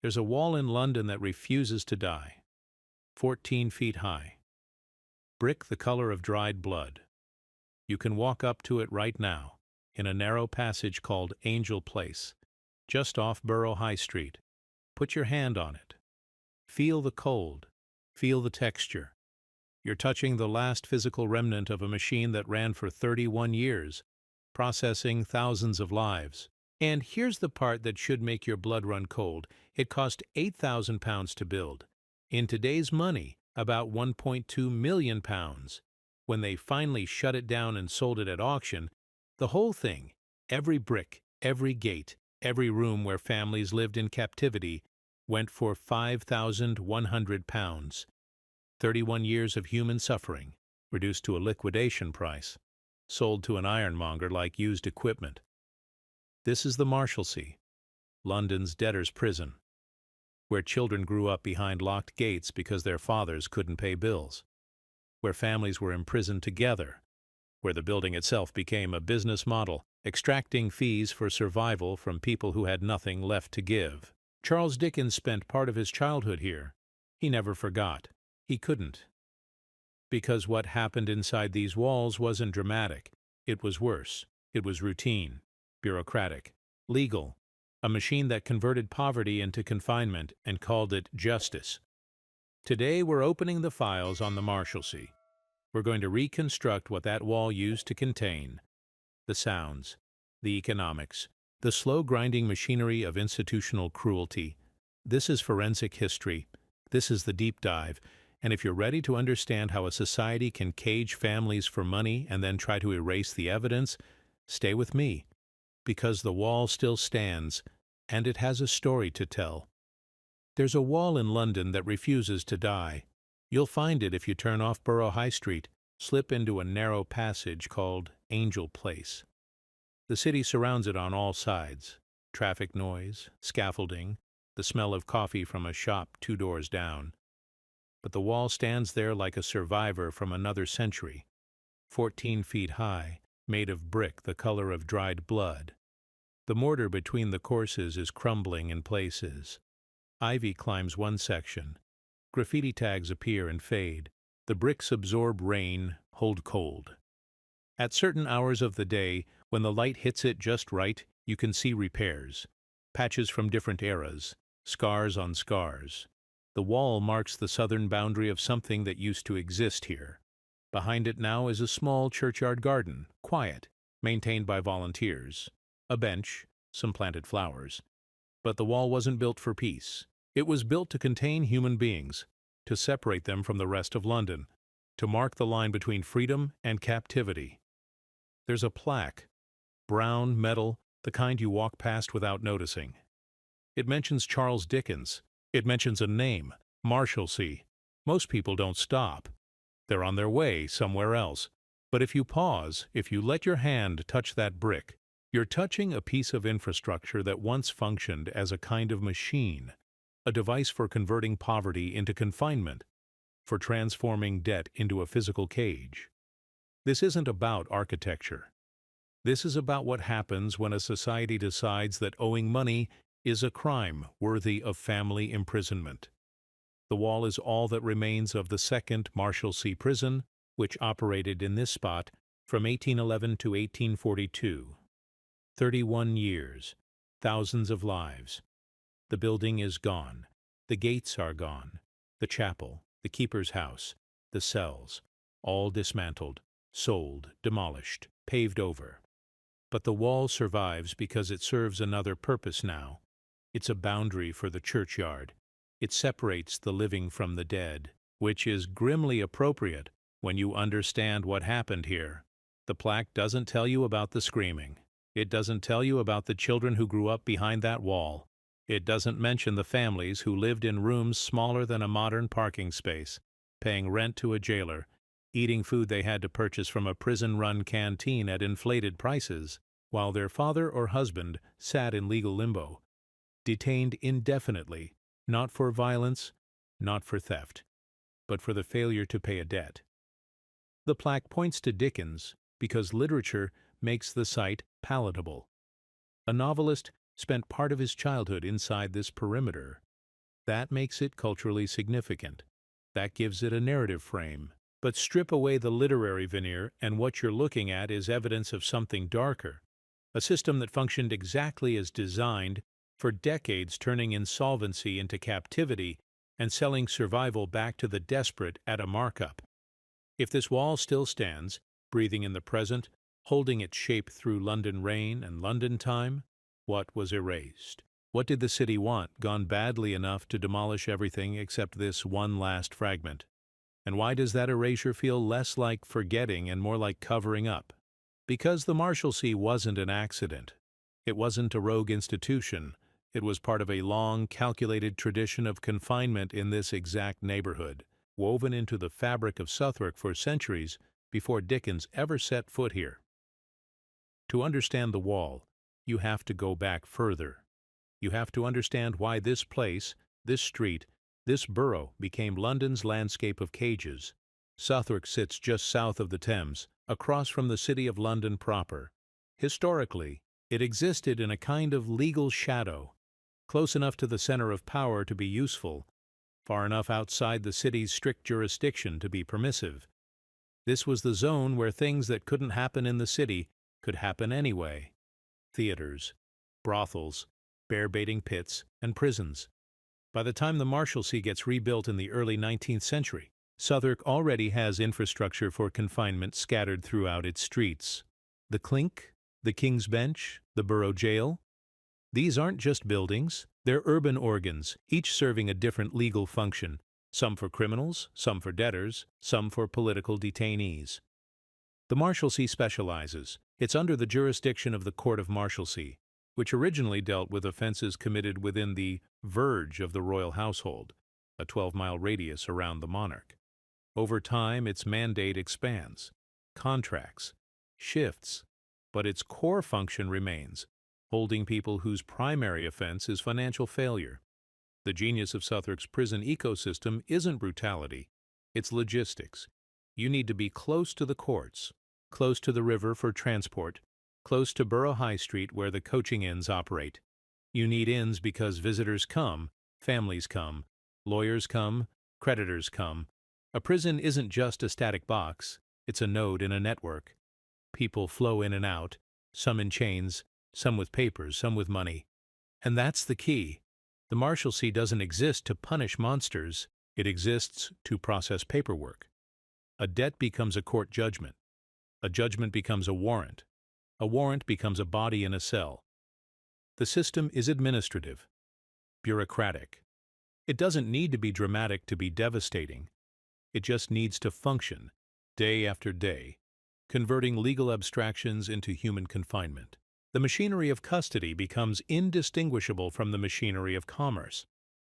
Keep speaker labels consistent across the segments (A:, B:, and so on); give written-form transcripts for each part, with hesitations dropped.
A: There's a wall in London that refuses to die, 14 feet high. Brick the color of dried blood. You can walk up to it right now, in a narrow passage called Angel Place, just off Borough High Street. Put your hand on it. Feel the cold. Feel the texture. You're touching the last physical remnant of a machine that ran for 31 years, processing thousands of lives. And here's the part that should make your blood run cold. It cost £8,000 to build. In today's money, about £1.2 million. When they finally shut it down and sold it at auction, the whole thing, every brick, every gate, every room where families lived in captivity, went for £5,100. 31 years of human suffering, reduced to a liquidation price, sold to an ironmonger like used equipment. This is the Marshalsea, London's debtors' prison, where children grew up behind locked gates because their fathers couldn't pay bills, where families were imprisoned together, where the building itself became a business model, extracting fees for survival from people who had nothing left to give. Charles Dickens spent part of his childhood here. He never forgot. He couldn't. Because what happened inside these walls wasn't dramatic. It was worse. It was routine, bureaucratic, legal, a machine that converted poverty into confinement and called it justice. Today we're opening the files on the Marshalsea. We're going to reconstruct what that wall used to contain. The sounds, the economics, the slow grinding machinery of institutional cruelty. This is forensic history. This is the deep dive. And if you're ready to understand how a society can cage families for money and then try to erase the evidence, stay with me, because the wall still stands, and it has a story to tell. There's a wall in London that refuses to die. You'll find it if you turn off Borough High Street, slip into a narrow passage called Angel Place. The city surrounds it on all sides. Traffic noise, scaffolding, the smell of coffee from a shop 2 doors down. But the wall stands there like a survivor from another century, 14 feet high, made of brick the color of dried blood. The mortar between the courses is crumbling in places. Ivy climbs one section. Graffiti tags appear and fade. The bricks absorb rain, hold cold. At certain hours of the day, when the light hits it just right, you can see repairs, patches from different eras, scars on scars. The wall marks the southern boundary of something that used to exist here. Behind it now is a small churchyard garden, quiet, maintained by volunteers. A bench, some planted flowers. But the wall wasn't built for peace. It was built to contain human beings, to separate them from the rest of London, to mark the line between freedom and captivity. There's a plaque, brown metal, the kind you walk past without noticing. It mentions Charles Dickens. It mentions a name, Marshalsea. Most people don't stop. They're on their way somewhere else. But if you pause, if you let your hand touch that brick, you're touching a piece of infrastructure that once functioned as a kind of machine, a device for converting poverty into confinement, for transforming debt into a physical cage. This isn't about architecture. This is about what happens when a society decides that owing money is a crime worthy of family imprisonment. The wall is all that remains of the second Marshalsea prison, which operated in this spot from 1811 to 1842. 31 years, thousands of lives. The building is gone. The gates are gone. The chapel, the keeper's house, the cells, all dismantled, sold, demolished, paved over. But the wall survives because it serves another purpose now. It's a boundary for the churchyard. It separates the living from the dead, which is grimly appropriate when you understand what happened here. The plaque doesn't tell you about the screaming. It doesn't tell you about the children who grew up behind that wall. It doesn't mention the families who lived in rooms smaller than a modern parking space, paying rent to a jailer, eating food they had to purchase from a prison-run canteen at inflated prices, while their father or husband sat in legal limbo, detained indefinitely, not for violence, not for theft, but for the failure to pay a debt. The plaque points to Dickens because literature makes the site palatable. A novelist spent part of his childhood inside this perimeter, That makes it culturally significant. That gives it a narrative frame. But strip away the literary veneer, and what you're looking at is evidence of something darker. A system that functioned exactly as designed, for decades turning insolvency into captivity and selling survival back to the desperate at a markup. If this wall still stands, breathing in the present, holding its shape through London rain and London time, what was erased? What did the city want, gone badly enough to demolish everything except this one last fragment? And why does that erasure feel less like forgetting and more like covering up? Because the Marshalsea wasn't an accident. It wasn't a rogue institution. It was part of a long, calculated tradition of confinement in this exact neighborhood, woven into the fabric of Southwark for centuries before Dickens ever set foot here. To understand the wall, you have to go back further. You have to understand why this place, this street, this borough became London's landscape of cages. Southwark sits just south of the Thames, across from the city of London proper. Historically, it existed in a kind of legal shadow, close enough to the center of power to be useful, far enough outside the city's strict jurisdiction to be permissive. This was the zone where things that couldn't happen in the city could happen anyway. Theaters, brothels, bear-baiting pits, and prisons. By the time the Marshalsea gets rebuilt in the early 19th century, Southwark already has infrastructure for confinement scattered throughout its streets. The Clink, the King's Bench, the Borough Jail. These aren't just buildings, they're urban organs, each serving a different legal function, some for criminals, some for debtors, some for political detainees. The Marshalsea specializes. It's under the jurisdiction of the Court of Marshalsea, which originally dealt with offenses committed within the verge of the royal household, a 12-mile radius around the monarch. Over time, its mandate expands, contracts, shifts, but its core function remains, holding people whose primary offense is financial failure. The genius of Southwark's prison ecosystem isn't brutality, it's logistics. You need to be close to the courts, close to the river for transport, close to Borough High Street where the coaching inns operate. You need inns because visitors come, families come, lawyers come, creditors come. A prison isn't just a static box, it's a node in a network. People flow in and out, some in chains, some with papers, some with money. And that's the key. The Marshalsea doesn't exist to punish monsters, it exists to process paperwork. A debt becomes a court judgment. A judgment becomes a warrant. A warrant becomes a body in a cell. The system is administrative, bureaucratic. It doesn't need to be dramatic to be devastating. It just needs to function, day after day, converting legal abstractions into human confinement. The machinery of custody becomes indistinguishable from the machinery of commerce.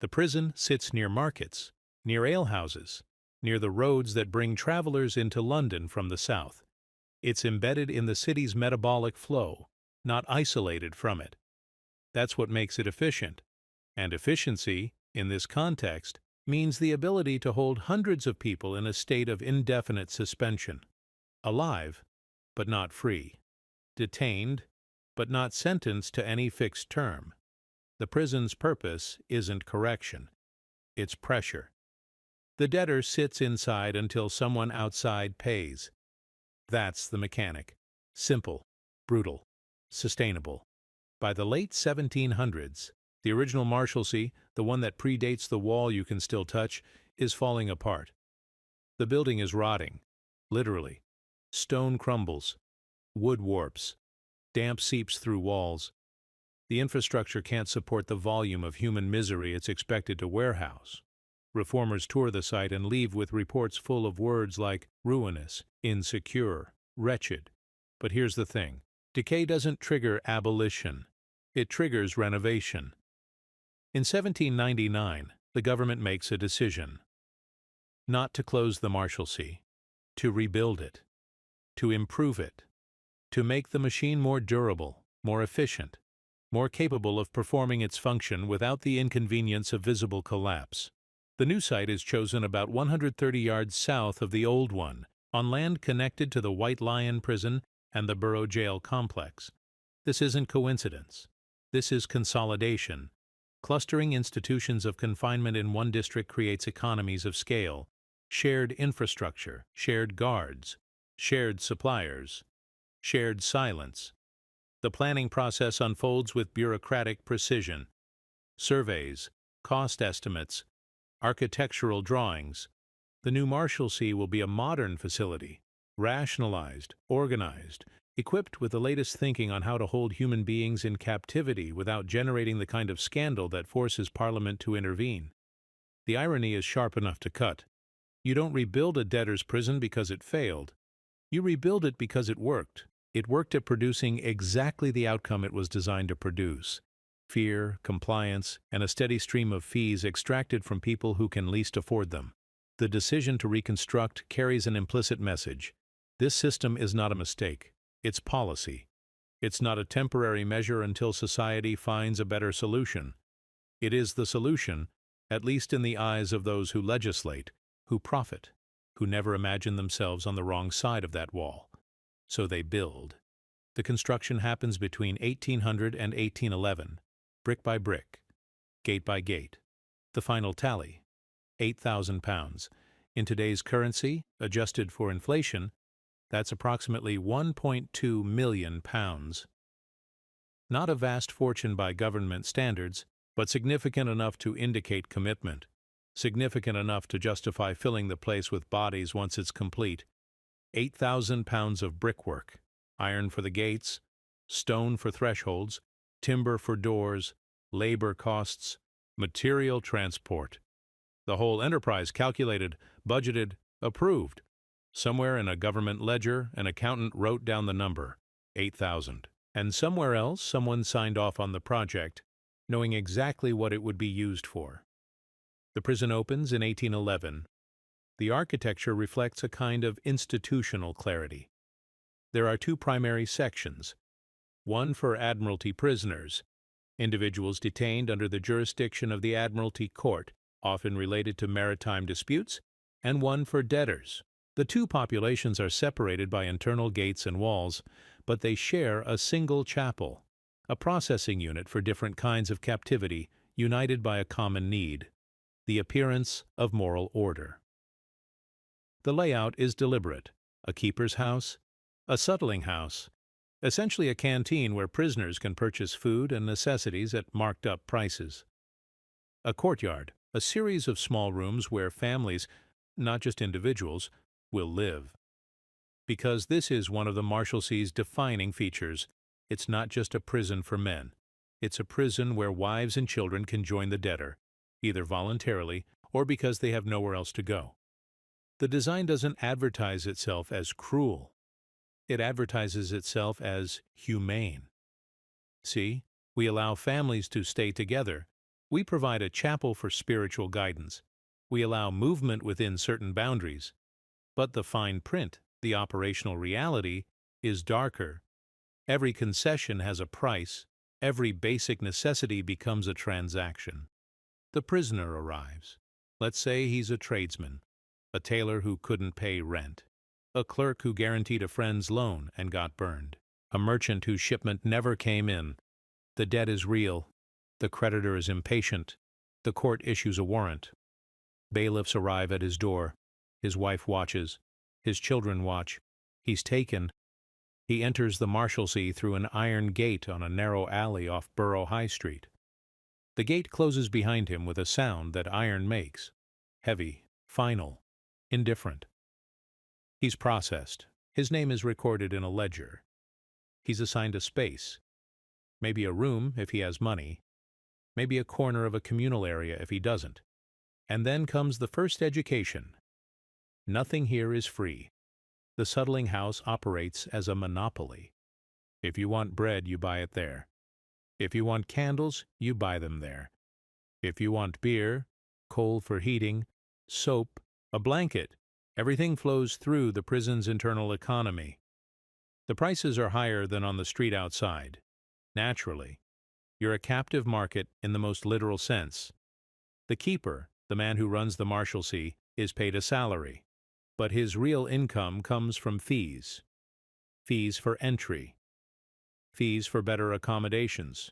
A: The prison sits near markets, near alehouses, near the roads that bring travelers into London from the south. It's embedded in the city's metabolic flow, not isolated from it. That's what makes it efficient. And efficiency, in this context, means the ability to hold hundreds of people in a state of indefinite suspension. Alive, but not free. Detained, but not sentenced to any fixed term. The prison's purpose isn't correction. It's pressure. The debtor sits inside until someone outside pays. That's the mechanic. Simple, brutal, sustainable. By the late 1700s, the original Marshalsea, the one that predates the wall you can still touch, is falling apart. The building is rotting, literally. Stone crumbles, wood warps, damp seeps through walls. The infrastructure can't support the volume of human misery it's expected to warehouse. Reformers tour the site and leave with reports full of words like ruinous, insecure, wretched. But here's the thing. Decay doesn't trigger abolition. It triggers renovation. In 1799, the government makes a decision. Not to close the Marshalsea, to rebuild it, to improve it, to make the machine more durable, more efficient, more capable of performing its function without the inconvenience of visible collapse. The new site is chosen about 130 yards south of the old one, on land connected to the White Lion prison and the Borough Jail complex. This isn't coincidence. This is consolidation. Clustering institutions of confinement in one district creates economies of scale, shared infrastructure, shared guards, shared suppliers, shared silence. The planning process unfolds with bureaucratic precision. Surveys, cost estimates, architectural drawings. The new Marshalsea will be a modern facility, rationalized, organized, equipped with the latest thinking on how to hold human beings in captivity without generating the kind of scandal that forces Parliament to intervene. The irony is sharp enough to cut. You don't rebuild a debtor's prison because it failed. You rebuild it because it worked. It worked at producing exactly the outcome it was designed to produce: fear, compliance, and a steady stream of fees extracted from people who can least afford them. The decision to reconstruct carries an implicit message. This system is not a mistake. It's policy. It's not a temporary measure until society finds a better solution. It is the solution, at least in the eyes of those who legislate, who profit, who never imagine themselves on the wrong side of that wall. So they build. The construction happens between 1800 and 1811, brick by brick, gate by gate. The final tally: £8,000. In today's currency, adjusted for inflation, that's approximately £1.2 million. Not a vast fortune by government standards, but significant enough to indicate commitment, significant enough to justify filling the place with bodies once it's complete. £8,000 of brickwork, iron for the gates, stone for thresholds, timber for doors, labor costs, material transport. The whole enterprise calculated, budgeted, approved. Somewhere in a government ledger, an accountant wrote down the number, 8,000. And somewhere else, someone signed off on the project, knowing exactly what it would be used for. The prison opens in 1811. The architecture reflects a kind of institutional clarity. There are two primary sections: one for Admiralty prisoners, individuals detained under the jurisdiction of the Admiralty Court, often related to maritime disputes, and one for debtors. The two populations are separated by internal gates and walls, but they share a single chapel, a processing unit for different kinds of captivity, united by a common need: the appearance of moral order. The layout is deliberate: a keeper's house, a suttling house, essentially a canteen where prisoners can purchase food and necessities at marked-up prices. A courtyard, a series of small rooms where families, not just individuals, will live. Because this is one of the Marshalsea's defining features, it's not just a prison for men. It's a prison where wives and children can join the debtor, either voluntarily or because they have nowhere else to go. The design doesn't advertise itself as cruel. It advertises itself as humane. See, we allow families to stay together. We provide a chapel for spiritual guidance. We allow movement within certain boundaries. But the fine print, the operational reality, is darker. Every concession has a price. Every basic necessity becomes a transaction. The prisoner arrives. Let's say he's a tradesman, a tailor who couldn't pay rent, a clerk who guaranteed a friend's loan and got burned, a merchant whose shipment never came in. The debt is real. The creditor is impatient. The court issues a warrant. Bailiffs arrive at his door. His wife watches. His children watch. He's taken. He enters the Marshalsea through an iron gate on a narrow alley off Borough High Street. The gate closes behind him with a sound that iron makes: heavy, final, indifferent. He's processed. His name is recorded in a ledger. He's assigned a space. Maybe a room if he has money. Maybe a corner of a communal area if he doesn't. And then comes the first education. Nothing here is free. The suttling house operates as a monopoly. If you want bread, you buy it there. If you want candles, you buy them there. If you want beer, coal for heating, soap, a blanket, everything flows through the prison's internal economy. The prices are higher than on the street outside. Naturally, you're a captive market in the most literal sense. The keeper, the man who runs the Marshalsea, is paid a salary, but his real income comes from fees. Fees for entry. Fees for better accommodations.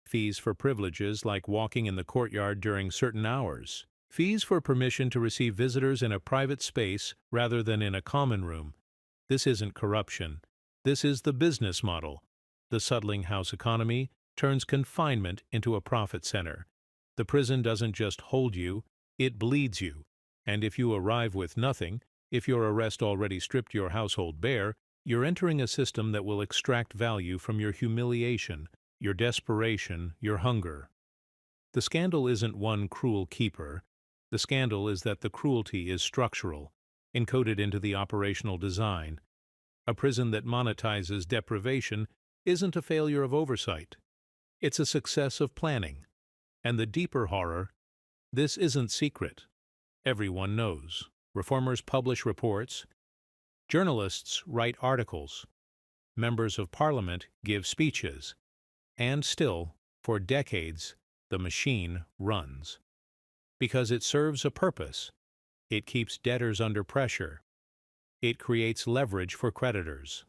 A: Fees for privileges like walking in the courtyard during certain hours. Fees for permission to receive visitors in a private space rather than in a common room. This isn't corruption. This is the business model. The settling house economy turns confinement into a profit center. The prison doesn't just hold you, it bleeds you. And if you arrive with nothing, if your arrest already stripped your household bare, you're entering a system that will extract value from your humiliation, your desperation, your hunger. The scandal isn't one cruel keeper. The scandal is that the cruelty is structural, encoded into the operational design. A prison that monetizes deprivation isn't a failure of oversight. It's a success of planning. And the deeper horror, this isn't secret. Everyone knows. Reformers publish reports. Journalists write articles. Members of Parliament give speeches. And still, for decades, the machine runs. Because it serves a purpose. It keeps debtors under pressure. It creates leverage for creditors.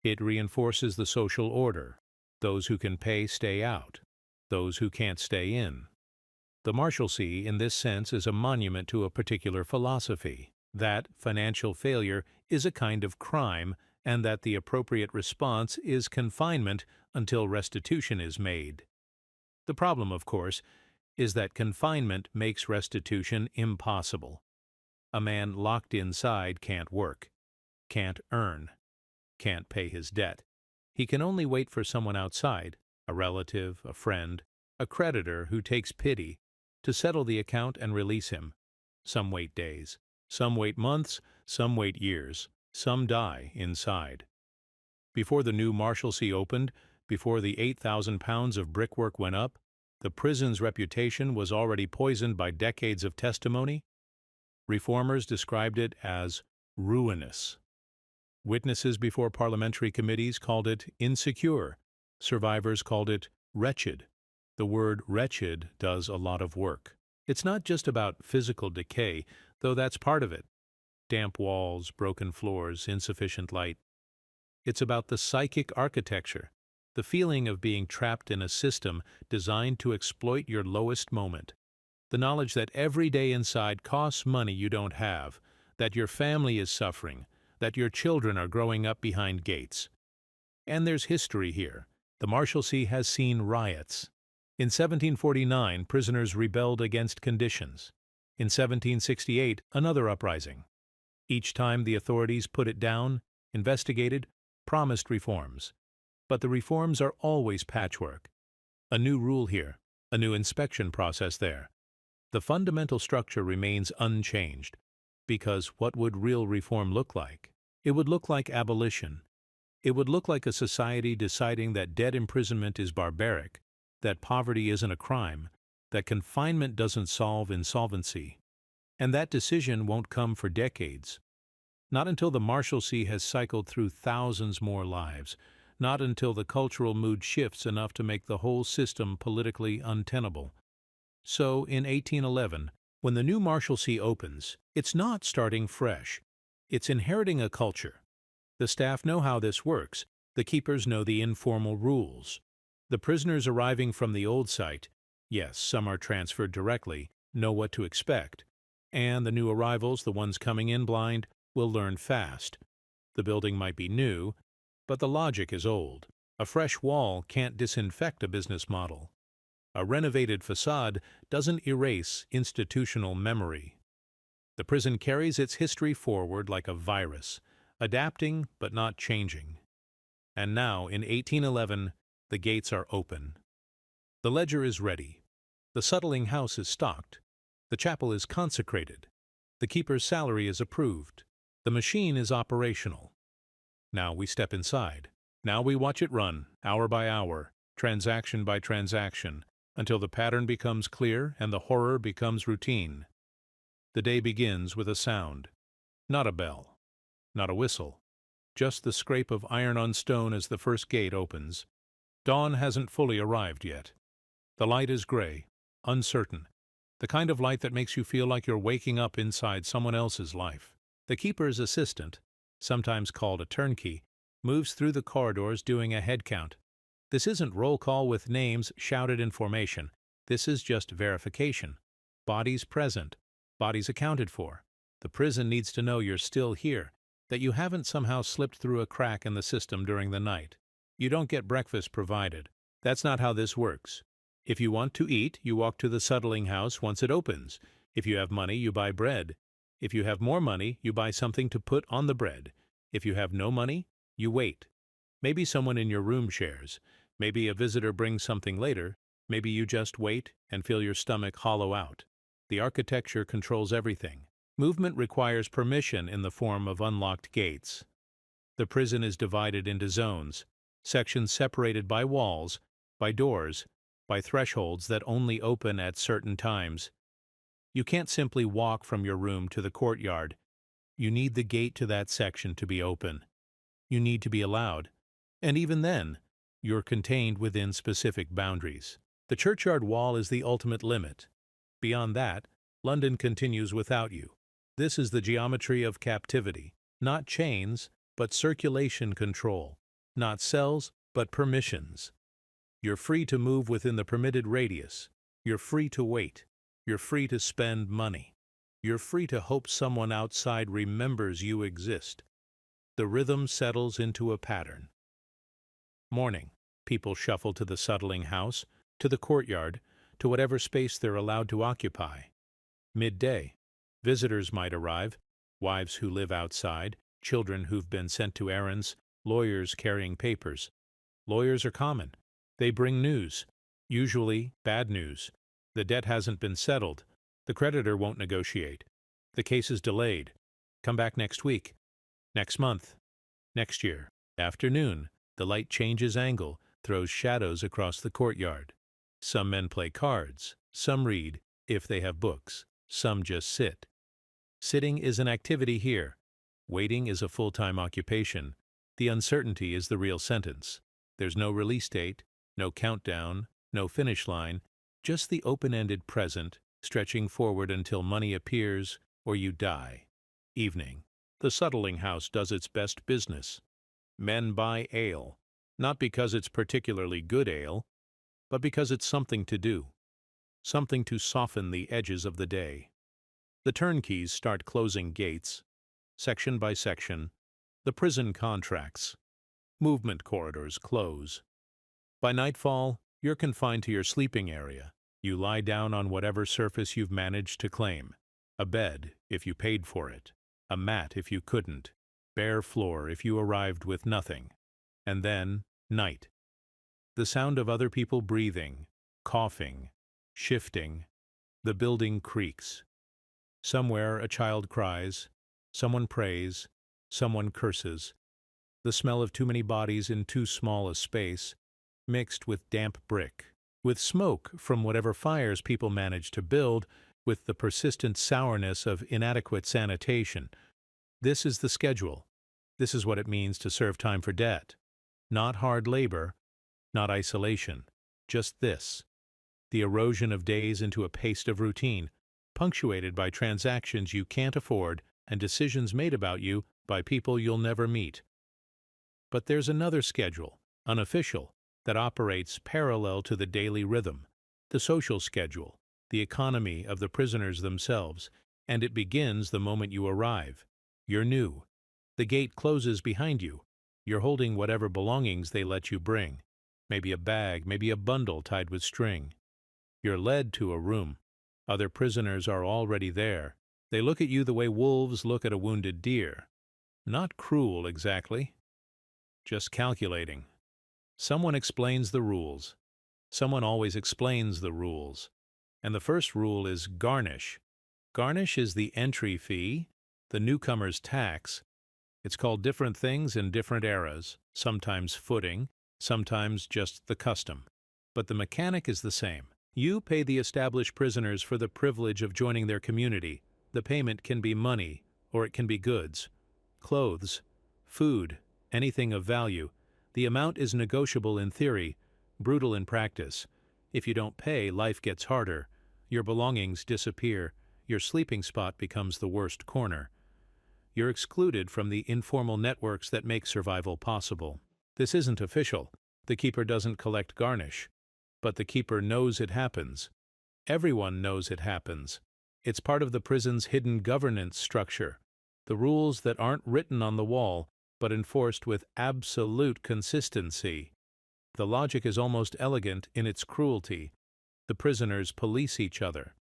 A: It reinforces the social order. Those who can pay stay out. Those who can't stay in. The Marshalsea, in this sense, is a monument to a particular philosophy, that financial failure is a kind of crime and that the appropriate response is confinement until restitution is made. The problem, of course, is that confinement makes restitution impossible. A man locked inside can't work, can't earn, can't pay his debt. He can only wait for someone outside, a relative, a friend, a creditor who takes pity, to settle the account and release him. Some wait days, some wait months, some wait years, some die inside. Before the new Marshalsea opened, before the 8,000 pounds of brickwork went up, the prison's reputation was already poisoned by decades of testimony. Reformers described it as ruinous. Witnesses before parliamentary committees called it insecure. Survivors called it wretched. The word wretched does a lot of work. It's not just about physical decay, though that's part of it. Damp walls, broken floors, insufficient light. It's about the psychic architecture, the feeling of being trapped in a system designed to exploit your lowest moment. The knowledge that every day inside costs money you don't have, that your family is suffering, that your children are growing up behind gates. And there's history here. The Marshalsea has seen riots. In 1749, prisoners rebelled against conditions. In 1768, another uprising. Each time the authorities put it down, investigated, promised reforms. But the reforms are always patchwork. A new rule here, a new inspection process there. The fundamental structure remains unchanged, because what would real reform look like? It would look like abolition. It would look like a society deciding that debt imprisonment is barbaric, that poverty isn't a crime, that confinement doesn't solve insolvency. And that decision won't come for decades. Not until the Marshalsea has cycled through thousands more lives, not until the cultural mood shifts enough to make the whole system politically untenable. So, in 1811, when the new Marshalsea opens, it's not starting fresh. It's inheriting a culture. The staff know how this works. The keepers know the informal rules. The prisoners arriving from the old site, yes, some are transferred directly, know what to expect. And the new arrivals, the ones coming in blind, will learn fast. The building might be new, but the logic is old. A fresh wall can't disinfect a business model. A renovated facade doesn't erase institutional memory. The prison carries its history forward like a virus, adapting but not changing. And now, in 1811, the gates are open. The ledger is ready. The settling house is stocked. The chapel is consecrated. The keeper's salary is approved. The machine is operational. Now we step inside. Now we watch it run, hour by hour, transaction by transaction, until the pattern becomes clear and the horror becomes routine. The day begins with a sound. Not a bell. Not a whistle. Just the scrape of iron on stone as the first gate opens. Dawn hasn't fully arrived yet. The light is gray, uncertain, the kind of light that makes you feel like you're waking up inside someone else's life. The keeper's assistant, sometimes called a turnkey, moves through the corridors doing a head count. This isn't roll call with names shouted in formation. This is just verification. Bodies present. Bodies accounted for. The prison needs to know you're still here, that you haven't somehow slipped through a crack in the system during the night. You don't get breakfast provided. That's not how this works. If you want to eat, you walk to the settling house once it opens. If you have money, you buy bread. If you have more money, you buy something to put on the bread. If you have no money, you wait. Maybe someone in your room shares. Maybe a visitor brings something later. Maybe you just wait and feel your stomach hollow out. The architecture controls everything. Movement requires permission in the form of unlocked gates. The prison is divided into zones, sections separated by walls, by doors, by thresholds that only open at certain times. You can't simply walk from your room to the courtyard. You need the gate to that section to be open. You need to be allowed. And even then, you're contained within specific boundaries. The churchyard wall is the ultimate limit. Beyond that, London continues without you. This is the geometry of captivity. Not chains, but circulation control. Not cells, but permissions. You're free to move within the permitted radius. You're free to wait. You're free to spend money. You're free to hope someone outside remembers you exist. The rhythm settles into a pattern. Morning. People shuffle to the settling house, to the courtyard, to whatever space they're allowed to occupy. Midday. Visitors might arrive, wives who live outside, children who've been sent to errands, lawyers carrying papers. Lawyers are common. They bring news. Usually bad news. The debt hasn't been settled. The creditor won't negotiate. The case is delayed. Come back next week. Next month. Next year. Afternoon. The light changes angle, throws shadows across the courtyard. Some men play cards. Some read, if they have books. Some just sit. Sitting is an activity here. Waiting is a full-time occupation. The uncertainty is the real sentence. There's no release date, no countdown, no finish line, just the open-ended present, stretching forward until money appears or you die. Evening. The settling house does its best business. Men buy ale, not because it's particularly good ale, but because it's something to do, something to soften the edges of the day. The turnkeys start closing gates, section by section. The prison contracts. Movement corridors close. By nightfall, you're confined to your sleeping area. You lie down on whatever surface you've managed to claim. A bed, if you paid for it. A mat if you couldn't. Bare floor if you arrived with nothing. And then, night. The sound of other people breathing, coughing, shifting. The building creaks. Somewhere a child cries, someone prays, someone curses. The smell of too many bodies in too small a space, mixed with damp brick, with smoke from whatever fires people manage to build, with the persistent sourness of inadequate sanitation. This is the schedule. This is what it means to serve time for debt. Not hard labor, not isolation, just this. The erosion of days into a paste of routine, punctuated by transactions you can't afford and decisions made about you by people you'll never meet. But there's another schedule, unofficial, that operates parallel to the daily rhythm, the social schedule, the economy of the prisoners themselves, and it begins the moment you arrive. You're new. The gate closes behind you. You're holding whatever belongings they let you bring, maybe a bag, maybe a bundle tied with string. You're led to a room. Other prisoners are already there. They look at you the way wolves look at a wounded deer. Not cruel exactly, just calculating. Someone explains the rules. Someone always explains the rules. And the first rule is garnish. Garnish is the entry fee, the newcomer's tax. It's called different things in different eras, sometimes footing, sometimes just the custom. But the mechanic is the same. You pay the established prisoners for the privilege of joining their community. The payment can be money, or it can be goods, clothes, food, anything of value. The amount is negotiable in theory, brutal in practice. If you don't pay, life gets harder. Your belongings disappear. Your sleeping spot becomes the worst corner. You're excluded from the informal networks that make survival possible. This isn't official. The keeper doesn't collect garnish, but the keeper knows it happens. Everyone knows it happens. It's part of the prison's hidden governance structure, the rules that aren't written on the wall, but enforced with absolute consistency. The logic is almost elegant in its cruelty. The prisoners police each other.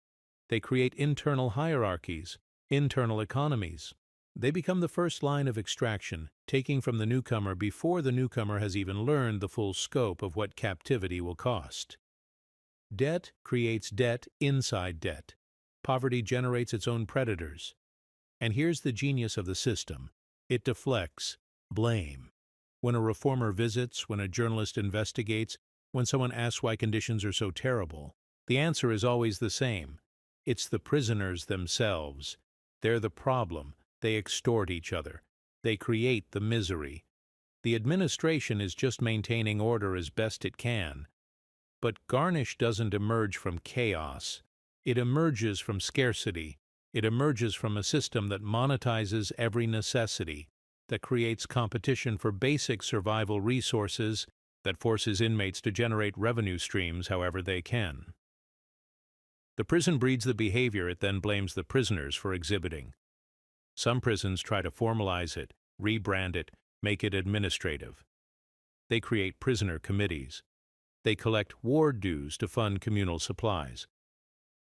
A: They create internal hierarchies, internal economies. They become the first line of extraction, taking from the newcomer before the newcomer has even learned the full scope of what captivity will cost. Debt creates debt inside debt. Poverty generates its own predators. And here's the genius of the system. It deflects blame. When a reformer visits, when a journalist investigates, when someone asks why conditions are so terrible, the answer is always the same. It's the prisoners themselves. They're the problem. They extort each other. They create the misery. The administration is just maintaining order as best it can. But garnish doesn't emerge from chaos. It emerges from scarcity. It emerges from a system that monetizes every necessity, that creates competition for basic survival resources, that forces inmates to generate revenue streams however they can. The prison breeds the behavior it then blames the prisoners for exhibiting. Some prisons try to formalize it, rebrand it, make it administrative. They create prisoner committees. They collect ward dues to fund communal supplies.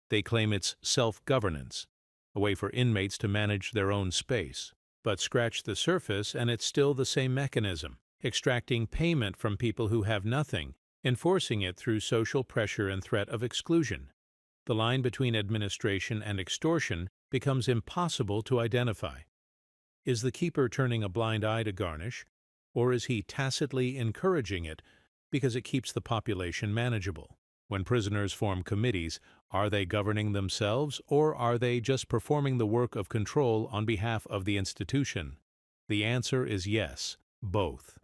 A: They claim it's self-governance, a way for inmates to manage their own space. But scratch the surface and it's still the same mechanism, extracting payment from people who have nothing, enforcing it through social pressure and threat of exclusion. The line between administration and extortion becomes impossible to identify. Is the keeper turning a blind eye to garnish, or is he tacitly encouraging it because it keeps the population manageable? When prisoners form committees, are they governing themselves, or are they just performing the work of control on behalf of the institution? The answer is yes, both.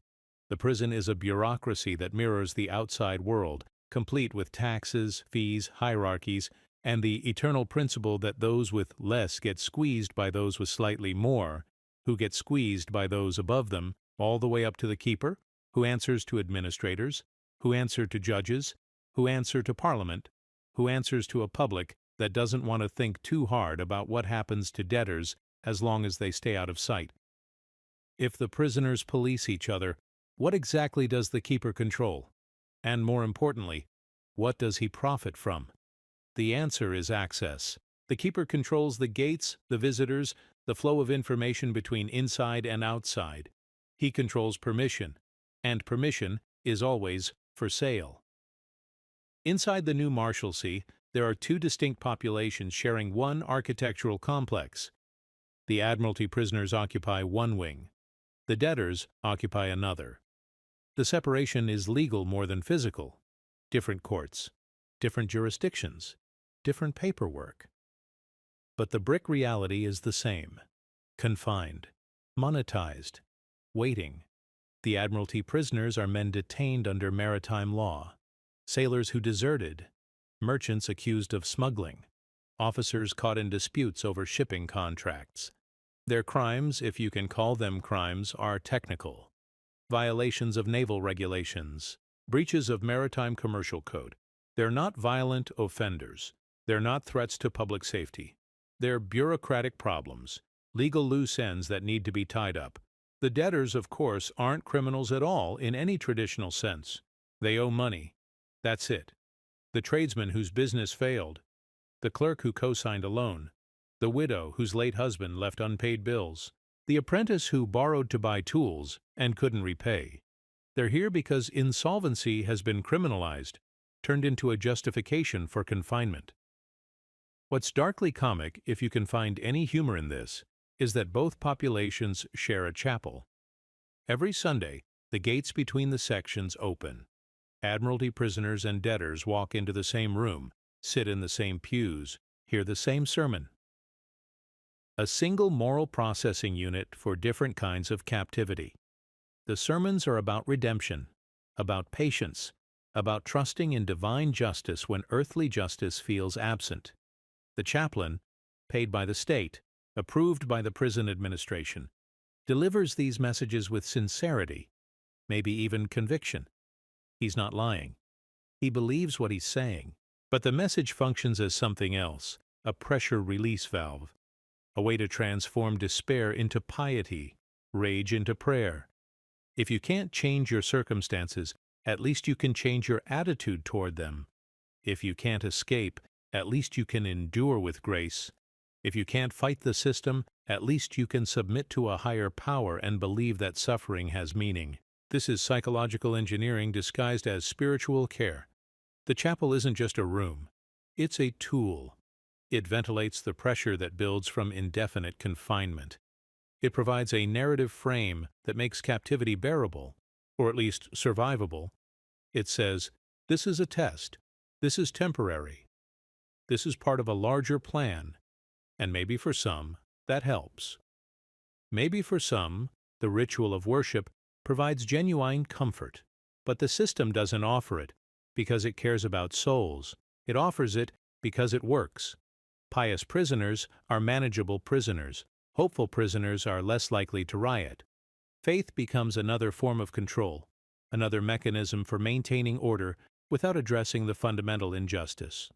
A: The prison is a bureaucracy that mirrors the outside world, complete with taxes, fees, hierarchies, and the eternal principle that those with less get squeezed by those with slightly more, who get squeezed by those above them, all the way up to the keeper, who answers to administrators, who answer to judges, who answer to Parliament, who answers to a public that doesn't want to think too hard about what happens to debtors as long as they stay out of sight. If the prisoners police each other, what exactly does the keeper control? And more importantly, what does he profit from? The answer is access. The keeper controls the gates, the visitors, the flow of information between inside and outside. He controls permission, and permission is always for sale. Inside the new Marshalsea, there are two distinct populations sharing one architectural complex. The Admiralty prisoners occupy one wing. The debtors occupy another. The separation is legal more than physical. Different courts, different jurisdictions, different paperwork. But the brick reality is the same. Confined, monetized, waiting. The Admiralty prisoners are men detained under maritime law, sailors who deserted, merchants accused of smuggling, officers caught in disputes over shipping contracts. Their crimes, if you can call them crimes, are technical. Violations of naval regulations, breaches of maritime commercial code. They're not violent offenders. They're not threats to public safety. They're bureaucratic problems, legal loose ends that need to be tied up. The debtors, of course, aren't criminals at all in any traditional sense. They owe money. That's it. The tradesman whose business failed, the clerk who co-signed a loan, the widow whose late husband left unpaid bills, the apprentice who borrowed to buy tools and couldn't repay. They're here because insolvency has been criminalized, turned into a justification for confinement. What's darkly comic, if you can find any humor in this, is that both populations share a chapel. Every Sunday, the gates between the sections open. Admiralty prisoners and debtors walk into the same room, sit in the same pews, hear the same sermon. A single moral processing unit for different kinds of captivity. The sermons are about redemption, about patience, about trusting in divine justice when earthly justice feels absent. The chaplain, paid by the state, approved by the prison administration, delivers these messages with sincerity, maybe even conviction. He's not lying. He believes what he's saying. But the message functions as something else, a pressure release valve, a way to transform despair into piety, rage into prayer. If you can't change your circumstances, at least you can change your attitude toward them. If you can't escape, at least you can endure with grace. If you can't fight the system, at least you can submit to a higher power and believe that suffering has meaning. This is psychological engineering disguised as spiritual care. The chapel isn't just a room. It's a tool. It ventilates the pressure that builds from indefinite confinement. It provides a narrative frame that makes captivity bearable, or at least survivable. It says, this is a test. This is temporary. This is part of a larger plan. And maybe for some, that helps. Maybe for some, the ritual of worship provides genuine comfort. But the system doesn't offer it because it cares about souls. It offers it because it works. Pious prisoners are manageable prisoners. Hopeful prisoners are less likely to riot. Faith becomes another form of control, another mechanism for maintaining order without addressing the fundamental injustice.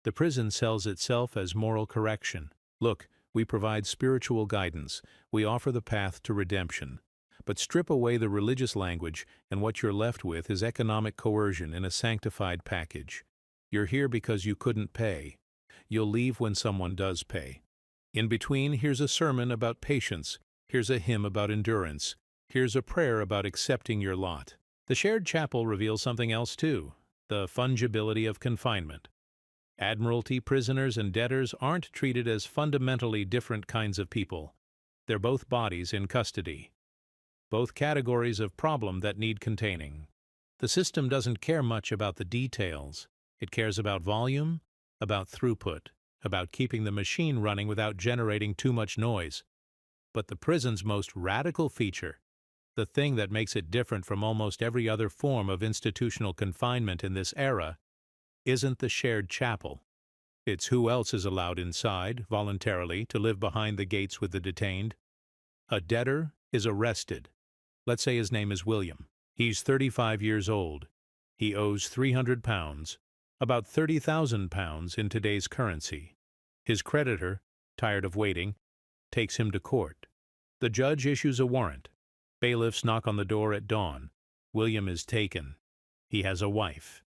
A: The prison sells itself as moral correction. Look, we provide spiritual guidance. We offer the path to redemption. But strip away the religious language, and what you're left with is economic coercion in a sanctified package. You're here because you couldn't pay. You'll leave when someone does pay. In between, here's a sermon about patience. Here's a hymn about endurance. Here's a prayer about accepting your lot. The shared chapel reveals something else too, the fungibility of confinement. Admiralty prisoners and debtors aren't treated as fundamentally different kinds of people. They're both bodies in custody. Both categories of problem that need containing. The system doesn't care much about the details. It cares about volume, about throughput, about keeping the machine running without generating too much noise. But the prison's most radical feature, the thing that makes it different from almost every other form of institutional confinement in this era, isn't the shared chapel. It's who else is allowed inside, voluntarily, to live behind the gates with the detained. A debtor is arrested. Let's say his name is William. He's 35 years old. He owes £300, about £30,000 in today's currency. His creditor, tired of waiting, takes him to court. The judge issues a warrant. Bailiffs knock on the door at dawn. William is taken. He has a wife.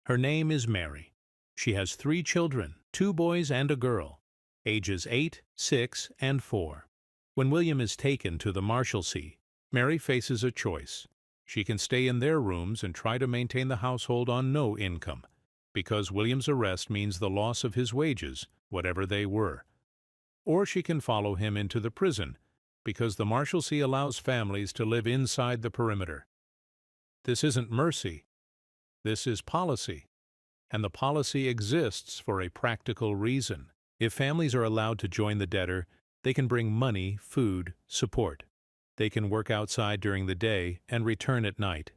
A: Her name is Mary. She has 3 children, 2 boys and a girl, ages 8, 6, and 4. When William is taken to the Marshalsea, Mary faces a choice. She can stay in their rooms and try to maintain the household on no income, because William's arrest means the loss of his wages, whatever they were. Or she can follow him into the prison, because the Marshalsea allows families to live inside the perimeter. This isn't mercy. This is policy. And the policy exists for a practical reason. If families are allowed to join the debtor, they can bring money, food, support. They can work outside during the day and return at night.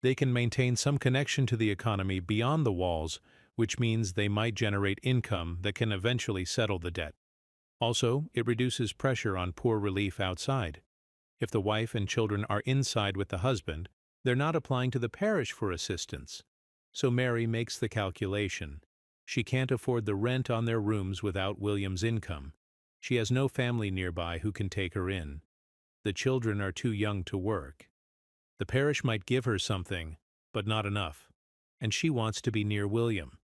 A: They can maintain some connection to the economy beyond the walls, which means they might generate income that can eventually settle the debt. Also, it reduces pressure on poor relief outside. If the wife and children are inside with the husband, they're not applying to the parish for assistance. So Mary makes the calculation. She can't afford the rent on their rooms without William's income. She has no family nearby who can take her in. The children are too young to work. The parish might give her something, but not enough. And she wants to be near William.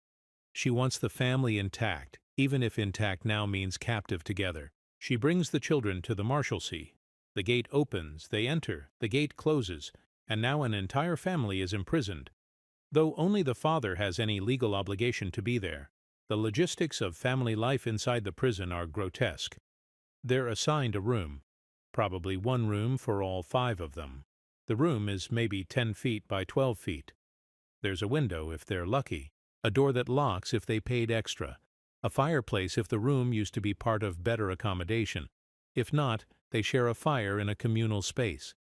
A: She wants the family intact, even if intact now means captive together. She brings the children to the Marshalsea. The gate opens, they enter, the gate closes, and now an entire family is imprisoned. Though only the father has any legal obligation to be there, the logistics of family life inside the prison are grotesque. They're assigned a room, probably one room for all 5 of them. The room is maybe 10 feet by 12 feet. There's a window if they're lucky, a door that locks if they paid extra, a fireplace if the room used to be part of better accommodation. If not, they share a fire in a communal space.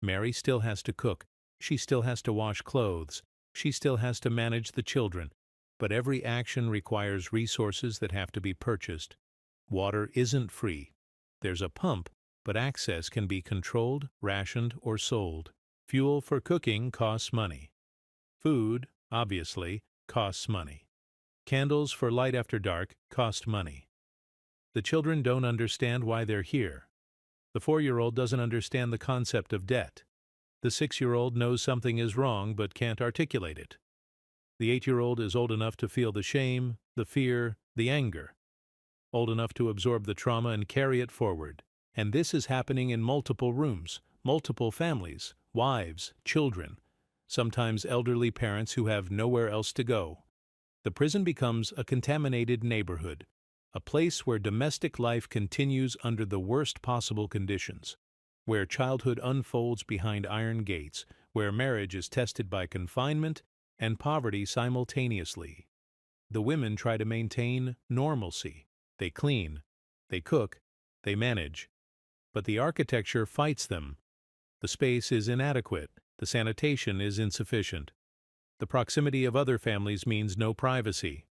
A: Mary still has to cook. She still has to wash clothes. She still has to manage the children. But every action requires resources that have to be purchased. Water isn't free. There's a pump, but access can be controlled, rationed, or sold. Fuel for cooking costs money. Food, obviously, costs money. Candles for light after dark cost money. The children don't understand why they're here. The 4-year-old doesn't understand the concept of debt. The 6-year-old knows something is wrong but can't articulate it. The 8-year-old is old enough to feel the shame, the fear, the anger. Old enough to absorb the trauma and carry it forward. And this is happening in multiple rooms, multiple families, wives, children, sometimes elderly parents who have nowhere else to go. The prison becomes a contaminated neighborhood, a place where domestic life continues under the worst possible conditions, where childhood unfolds behind iron gates, where marriage is tested by confinement and poverty simultaneously. The women try to maintain normalcy. They clean, they cook, they manage. But the architecture fights them. The space is inadequate, the sanitation is insufficient. The proximity of other families means no privacy.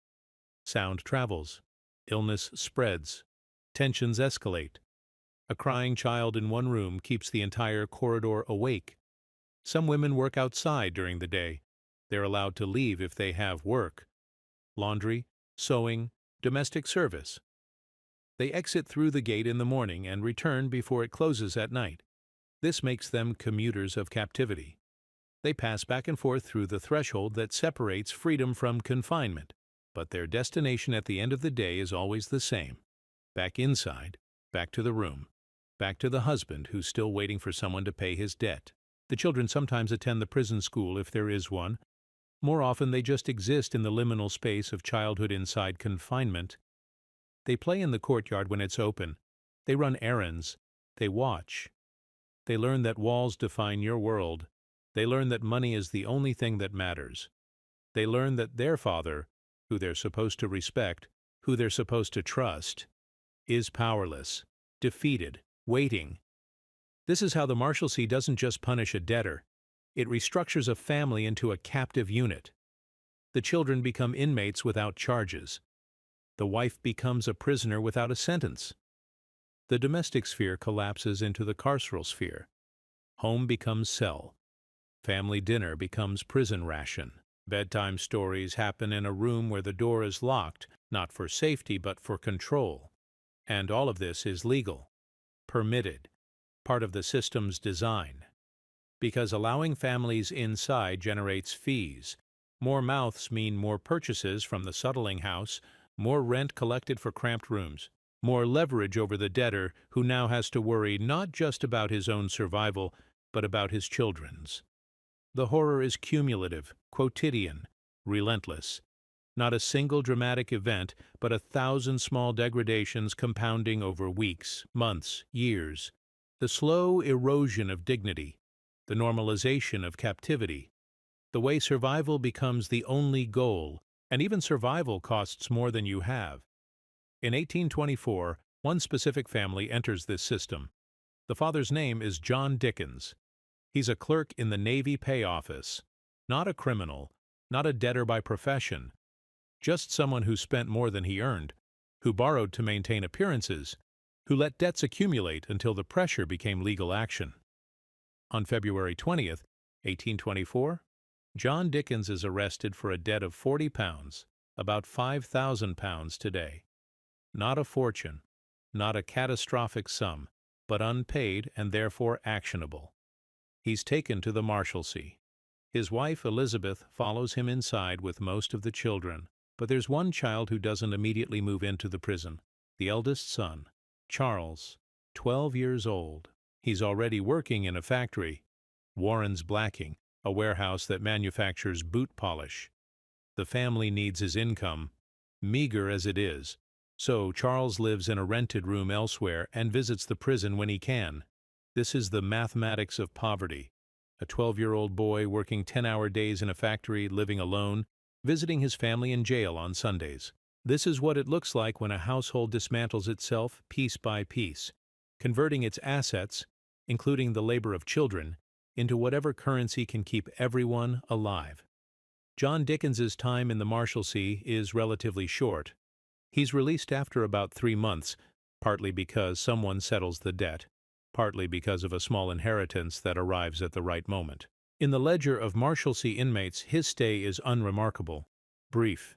A: Sound travels. Illness spreads. Tensions escalate. A crying child in one room keeps the entire corridor awake. Some women work outside during the day. They're allowed to leave if they have work. Laundry, sewing, domestic service. They exit through the gate in the morning and return before it closes at night. This makes them commuters of captivity. They pass back and forth through the threshold that separates freedom from confinement, but their destination at the end of the day is always the same. Back inside, back to the room, back to the husband who's still waiting for someone to pay his debt. The children sometimes attend the prison school if there is one. More often they just exist in the liminal space of childhood inside confinement. They play in the courtyard when it's open. They run errands. They watch. They learn that walls define your world. They learn that money is the only thing that matters. They learn that their father, who they're supposed to respect, who they're supposed to trust, is powerless, defeated, waiting. This is how the Marshalsea doesn't just punish a debtor. It restructures a family into a captive unit. The children become inmates without charges. The wife becomes a prisoner without a sentence. The domestic sphere collapses into the carceral sphere. Home becomes cell. Family dinner becomes prison ration. Bedtime stories happen in a room where the door is locked, not for safety but for control. And all of this is legal, permitted, part of the system's design. Because allowing families inside generates fees. More mouths mean more purchases from the settling house, more rent collected for cramped rooms, more leverage over the debtor who now has to worry not just about his own survival, but about his children's. The horror is cumulative, quotidian, relentless. Not a single dramatic event, but 1,000 small degradations compounding over weeks, months, years. The slow erosion of dignity, the normalization of captivity, the way survival becomes the only goal, and even survival costs more than you have. In 1824, one specific family enters this system. The father's name is John Dickens. He's a clerk in the Navy Pay Office. Not a criminal, not a debtor by profession. Just someone who spent more than he earned, who borrowed to maintain appearances, who let debts accumulate until the pressure became legal action. On February 20th, 1824, John Dickens is arrested for a debt of £40, about £5,000 today. Not a fortune, not a catastrophic sum, but unpaid and therefore actionable. He's taken to the Marshalsea. His wife, Elizabeth, follows him inside with most of the children, but there's one child who doesn't immediately move into the prison, the eldest son, Charles, 12 years old. He's already working in a factory, Warren's Blacking, a warehouse that manufactures boot polish. The family needs his income, meager as it is, so Charles lives in a rented room elsewhere and visits the prison when he can. This is the mathematics of poverty. A 12-year-old boy working 10-hour days in a factory, living alone, visiting his family in jail on Sundays. This is what it looks like when a household dismantles itself piece by piece, converting its assets, including the labor of children, into whatever currency can keep everyone alive. John Dickens's time in the Marshalsea is relatively short. He's released after about 3 months, partly because someone settles the debt, partly because of a small inheritance that arrives at the right moment. In the ledger of Marshalsea inmates, his stay is unremarkable, brief,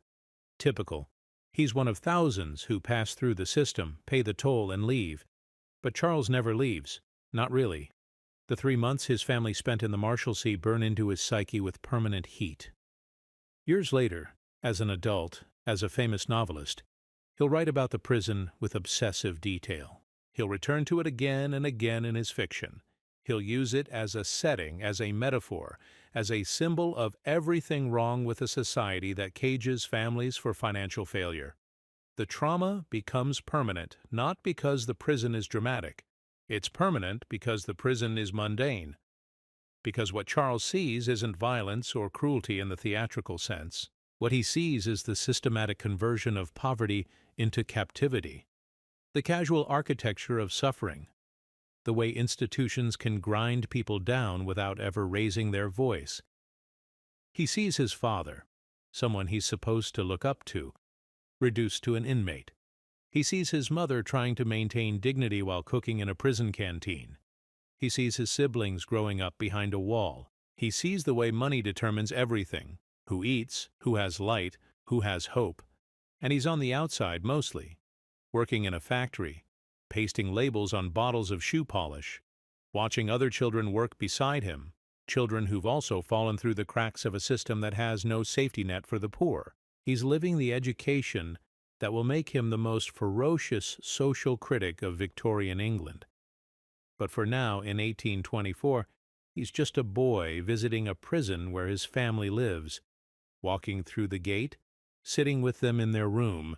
A: typical. He's one of thousands who pass through the system, pay the toll, and leave. But Charles never leaves. Not really. The 3 months his family spent in the Marshalsea burn into his psyche with permanent heat. Years later, as an adult, as a famous novelist, he'll write about the prison with obsessive detail. He'll return to it again and again in his fiction. He'll use it as a setting, as a metaphor, as a symbol of everything wrong with a society that cages families for financial failure. The trauma becomes permanent, not because the prison is dramatic. It's permanent because the prison is mundane. Because what Charles sees isn't violence or cruelty in the theatrical sense. What he sees is the systematic conversion of poverty into captivity, the casual architecture of suffering, the way institutions can grind people down without ever raising their voice. He sees his father, someone he's supposed to look up to, reduced to an inmate. He sees his mother trying to maintain dignity while cooking in a prison canteen. He sees his siblings growing up behind a wall. He sees the way money determines everything: who eats, who has light, who has hope. And he's on the outside mostly, working in a factory, pasting labels on bottles of shoe polish, watching other children work beside him, children who've also fallen through the cracks of a system that has no safety net for the poor. He's living the education that will make him the most ferocious social critic of Victorian England. But for now, in 1824, he's just a boy visiting a prison where his family lives, walking through the gate, sitting with them in their room,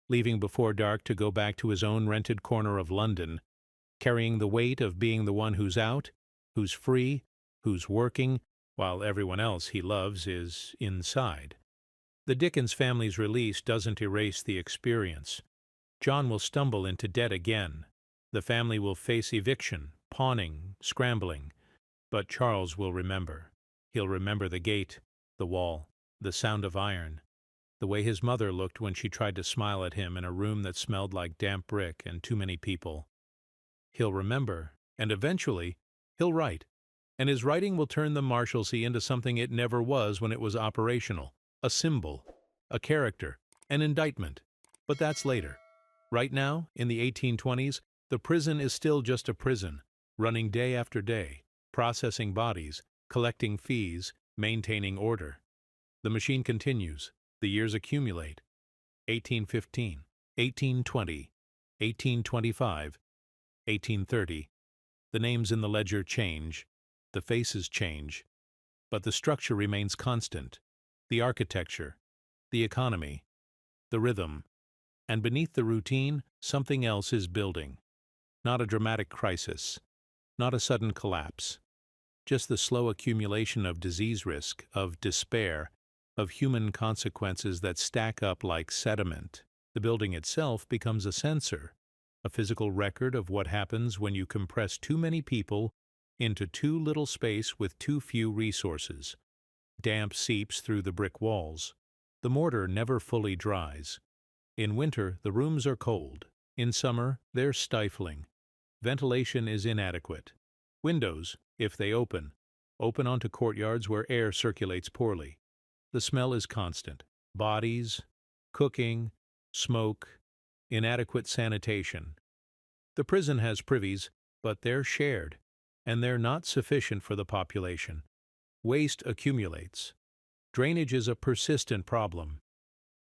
A: leaving before dark to go back to his own rented corner of London, carrying the weight of being the one who's out, who's free, who's working, while everyone else he loves is inside. The Dickens family's release doesn't erase the experience. John will stumble into debt again. The family will face eviction, pawning, scrambling. But Charles will remember. He'll remember the gate, the wall, the sound of iron, the way his mother looked when she tried to smile at him in a room that smelled like damp brick and too many people. He'll remember, and eventually, he'll write. And his writing will turn the Marshalsea into something it never was when it was operational: a symbol, a character, an indictment. But that's later. Right now, in the 1820s, the prison is still just a prison, running day after day, processing bodies, collecting fees, maintaining order. The machine continues. The years accumulate. 1815, 1820, 1825, 1830. The names in the ledger change. The faces change. But the structure remains constant. The architecture, the economy, the rhythm. And beneath the routine, something else is building. Not a dramatic crisis. Not a sudden collapse. Just the slow accumulation of disease risk, of despair, of human consequences that stack up like sediment. The building itself becomes a sensor, a physical record of what happens when you compress too many people into too little space with too few resources. Damp seeps through the brick walls. The mortar never fully dries. In winter, the rooms are cold. In summer, they're stifling. Ventilation is inadequate. Windows, if they open onto courtyards where air circulates poorly. The smell is constant. Bodies, cooking, smoke, inadequate sanitation. The prison has privies, but they're shared, and they're not sufficient for the population. Waste accumulates. Drainage is a persistent problem.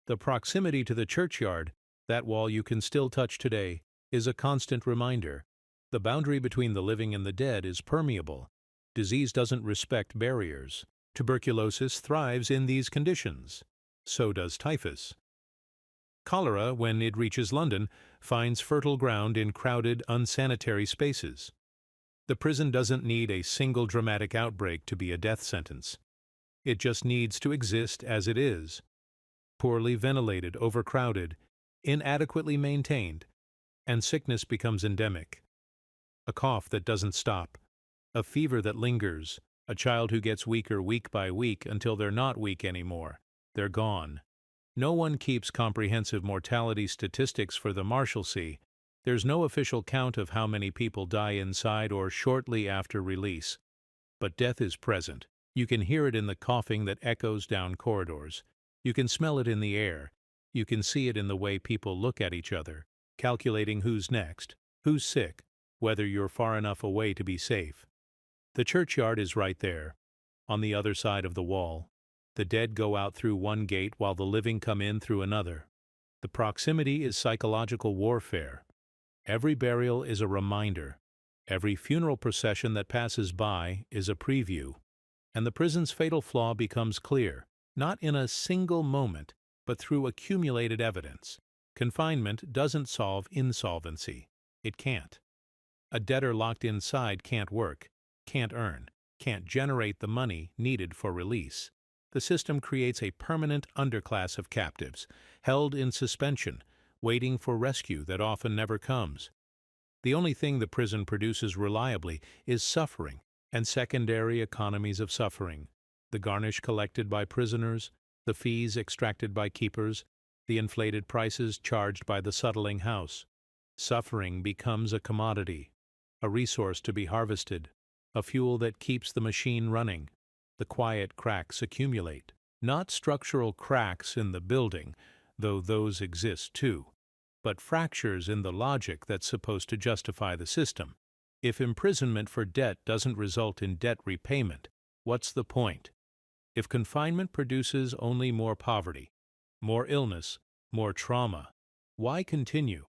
A: The proximity to the churchyard, that wall you can still touch today, is a constant reminder. The boundary between the living and the dead is permeable. Disease doesn't respect barriers. Tuberculosis thrives in these conditions. So does typhus. Cholera, when it reaches London, finds fertile ground in crowded, unsanitary spaces. The prison doesn't need a single dramatic outbreak to be a death sentence. It just needs to exist as it is. Poorly ventilated, overcrowded, inadequately maintained, and sickness becomes endemic. A cough that doesn't stop, a fever that lingers, a child who gets weaker week by week until they're not weak anymore. They're gone. No one keeps comprehensive mortality statistics for the Marshalsea. There's no official count of how many people die inside or shortly after release. But death is present. You can hear it in the coughing that echoes down corridors. You can smell it in the air. You can see it in the way people look at each other, calculating who's next, who's sick, whether you're far enough away to be safe. The churchyard is right there, on the other side of the wall. The dead go out through one gate while the living come in through another. The proximity is psychological warfare. Every burial is a reminder. Every funeral procession that passes by is a preview. And the prison's fatal flaw becomes clear, not in a single moment, but through accumulated evidence. Confinement doesn't solve insolvency. It can't. A debtor locked inside can't work, can't earn, can't generate the money needed for release. The system creates a permanent underclass of captives, held in suspension, waiting for rescue that often never comes. The only thing the prison produces reliably is suffering and secondary economies of suffering, the garnish collected by prisoners, the fees extracted by keepers, the inflated prices charged by the settling house. Suffering becomes a commodity, a resource to be harvested, a fuel that keeps the machine running. The quiet cracks accumulate, not structural cracks in the building, though those exist too, but fractures in the logic that's supposed to justify the system. If imprisonment for debt doesn't result in debt repayment, what's the point? If confinement produces only more poverty, more illness, more trauma, why continue?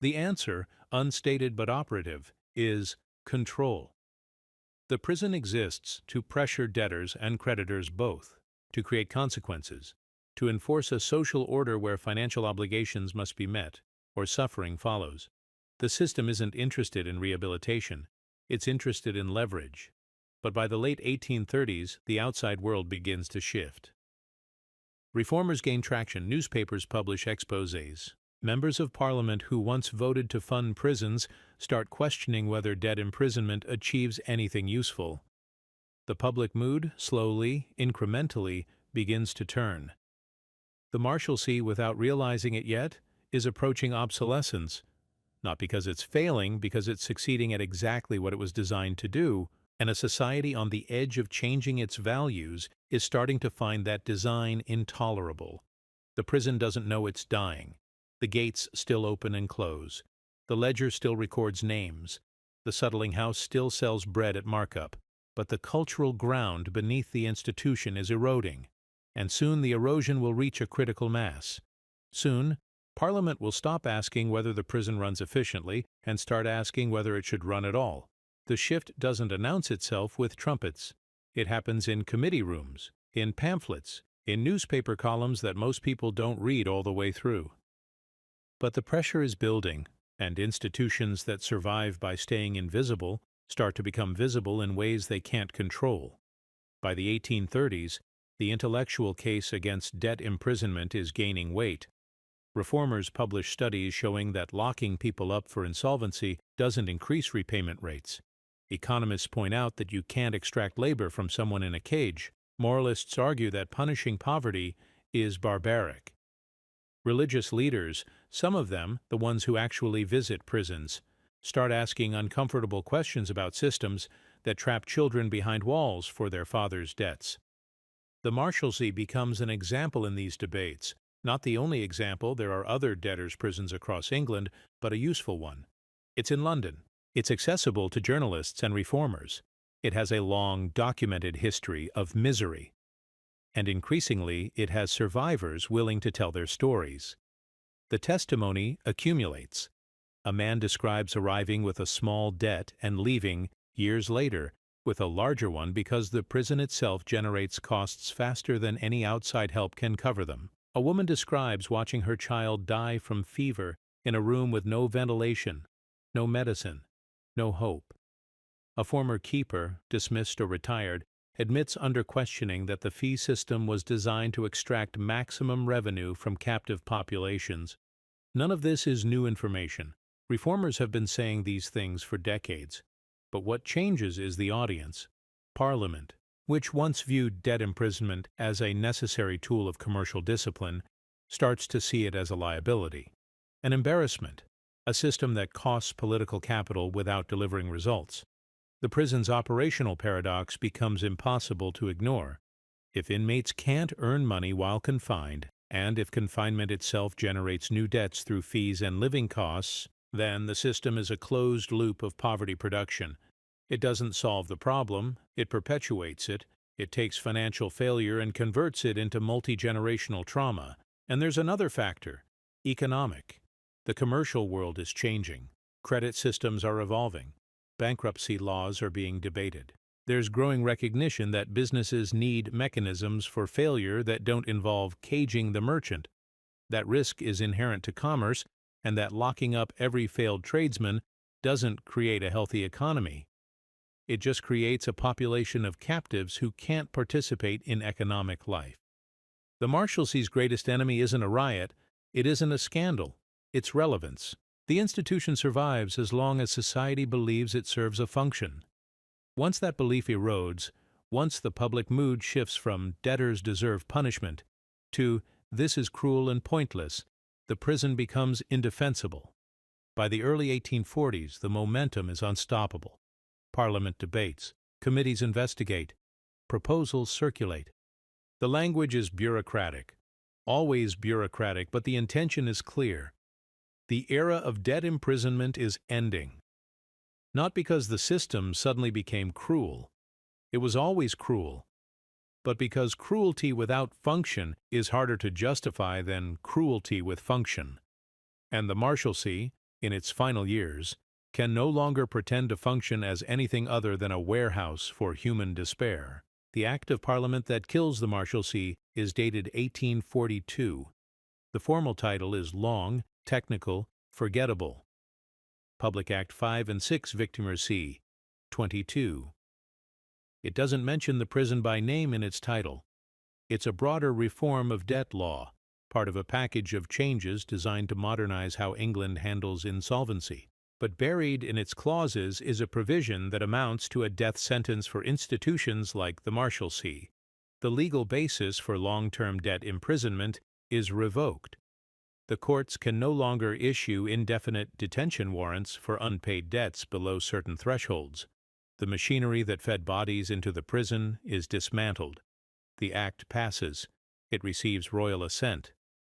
A: The answer, unstated but operative, is control. The prison exists to pressure debtors and creditors both, to create consequences, to enforce a social order where financial obligations must be met, or suffering follows. The system isn't interested in rehabilitation, it's interested in leverage. But by the late 1830s, the outside world begins to shift. Reformers gain traction, newspapers publish exposés. Members of Parliament who once voted to fund prisons start questioning whether debt imprisonment achieves anything useful. The public mood, slowly, incrementally, begins to turn. The Marshalsea, without realizing it yet, is approaching obsolescence. Not because it's failing, because it's succeeding at exactly what it was designed to do, and a society on the edge of changing its values is starting to find that design intolerable. The prison doesn't know it's dying. The gates still open and close. The ledger still records names. The settling house still sells bread at markup. But the cultural ground beneath the institution is eroding, and soon the erosion will reach a critical mass. Soon, Parliament will stop asking whether the prison runs efficiently and start asking whether it should run at all. The shift doesn't announce itself with trumpets. It happens in committee rooms, in pamphlets, in newspaper columns that most people don't read all the way through. But the pressure is building, and institutions that survive by staying invisible start to become visible in ways they can't control. By the 1830s, the intellectual case against debt imprisonment is gaining weight. Reformers publish studies showing that locking people up for insolvency doesn't increase repayment rates. Economists point out that you can't extract labor from someone in a cage. Moralists argue that punishing poverty is barbaric. Religious leaders, some of them, the ones who actually visit prisons, start asking uncomfortable questions about systems that trap children behind walls for their fathers' debts. The Marshalsea becomes an example in these debates. Not the only example, there are other debtors' prisons across England, but a useful one. It's in London. It's accessible to journalists and reformers. It has a long, documented history of misery. And increasingly, it has survivors willing to tell their stories. The testimony accumulates. A man describes arriving with a small debt and leaving, years later, with a larger one because the prison itself generates costs faster than any outside help can cover them. A woman describes watching her child die from fever in a room with no ventilation, no medicine, no hope. A former keeper, dismissed or retired, admits under questioning that the fee system was designed to extract maximum revenue from captive populations. None of this is new information. Reformers have been saying these things for decades. But what changes is the audience. Parliament, which once viewed debt imprisonment as a necessary tool of commercial discipline, starts to see it as a liability, an embarrassment, a system that costs political capital without delivering results. The prison's operational paradox becomes impossible to ignore. If inmates can't earn money while confined, and if confinement itself generates new debts through fees and living costs, then the system is a closed loop of poverty production. It doesn't solve the problem, it perpetuates it. It takes financial failure and converts it into multi-generational trauma. And there's another factor: economic. The commercial world is changing. Credit systems are evolving. Bankruptcy laws are being debated. There's growing recognition that businesses need mechanisms for failure that don't involve caging the merchant. That risk is inherent to commerce, and that locking up every failed tradesman doesn't create a healthy economy. It just creates a population of captives who can't participate in economic life. The Marshalsea's greatest enemy isn't a riot, it isn't a scandal, it's relevance. The institution survives as long as society believes it serves a function. Once that belief erodes, once the public mood shifts from "debtors deserve punishment" to "this is cruel and pointless," the prison becomes indefensible. By the early 1840s, the momentum is unstoppable. Parliament debates, committees investigate, proposals circulate. The language is bureaucratic, always bureaucratic, but the intention is clear. The era of debt imprisonment is ending. Not because the system suddenly became cruel. It was always cruel. But because cruelty without function is harder to justify than cruelty with function. And the Marshalsea, in its final years, can no longer pretend to function as anything other than a warehouse for human despair. The Act of Parliament that kills the Marshalsea is dated 1842. The formal title is long, technical, forgettable. Public Act 5 and 6 Victimercy, 22. It doesn't mention the prison by name in its title. It's a broader reform of debt law, part of a package of changes designed to modernize how England handles insolvency. But buried in its clauses is a provision that amounts to a death sentence for institutions like the Marshalsea. The legal basis for long-term debt imprisonment is revoked. The courts can no longer issue indefinite detention warrants for unpaid debts below certain thresholds. The machinery that fed bodies into the prison is dismantled. The act passes. It receives royal assent.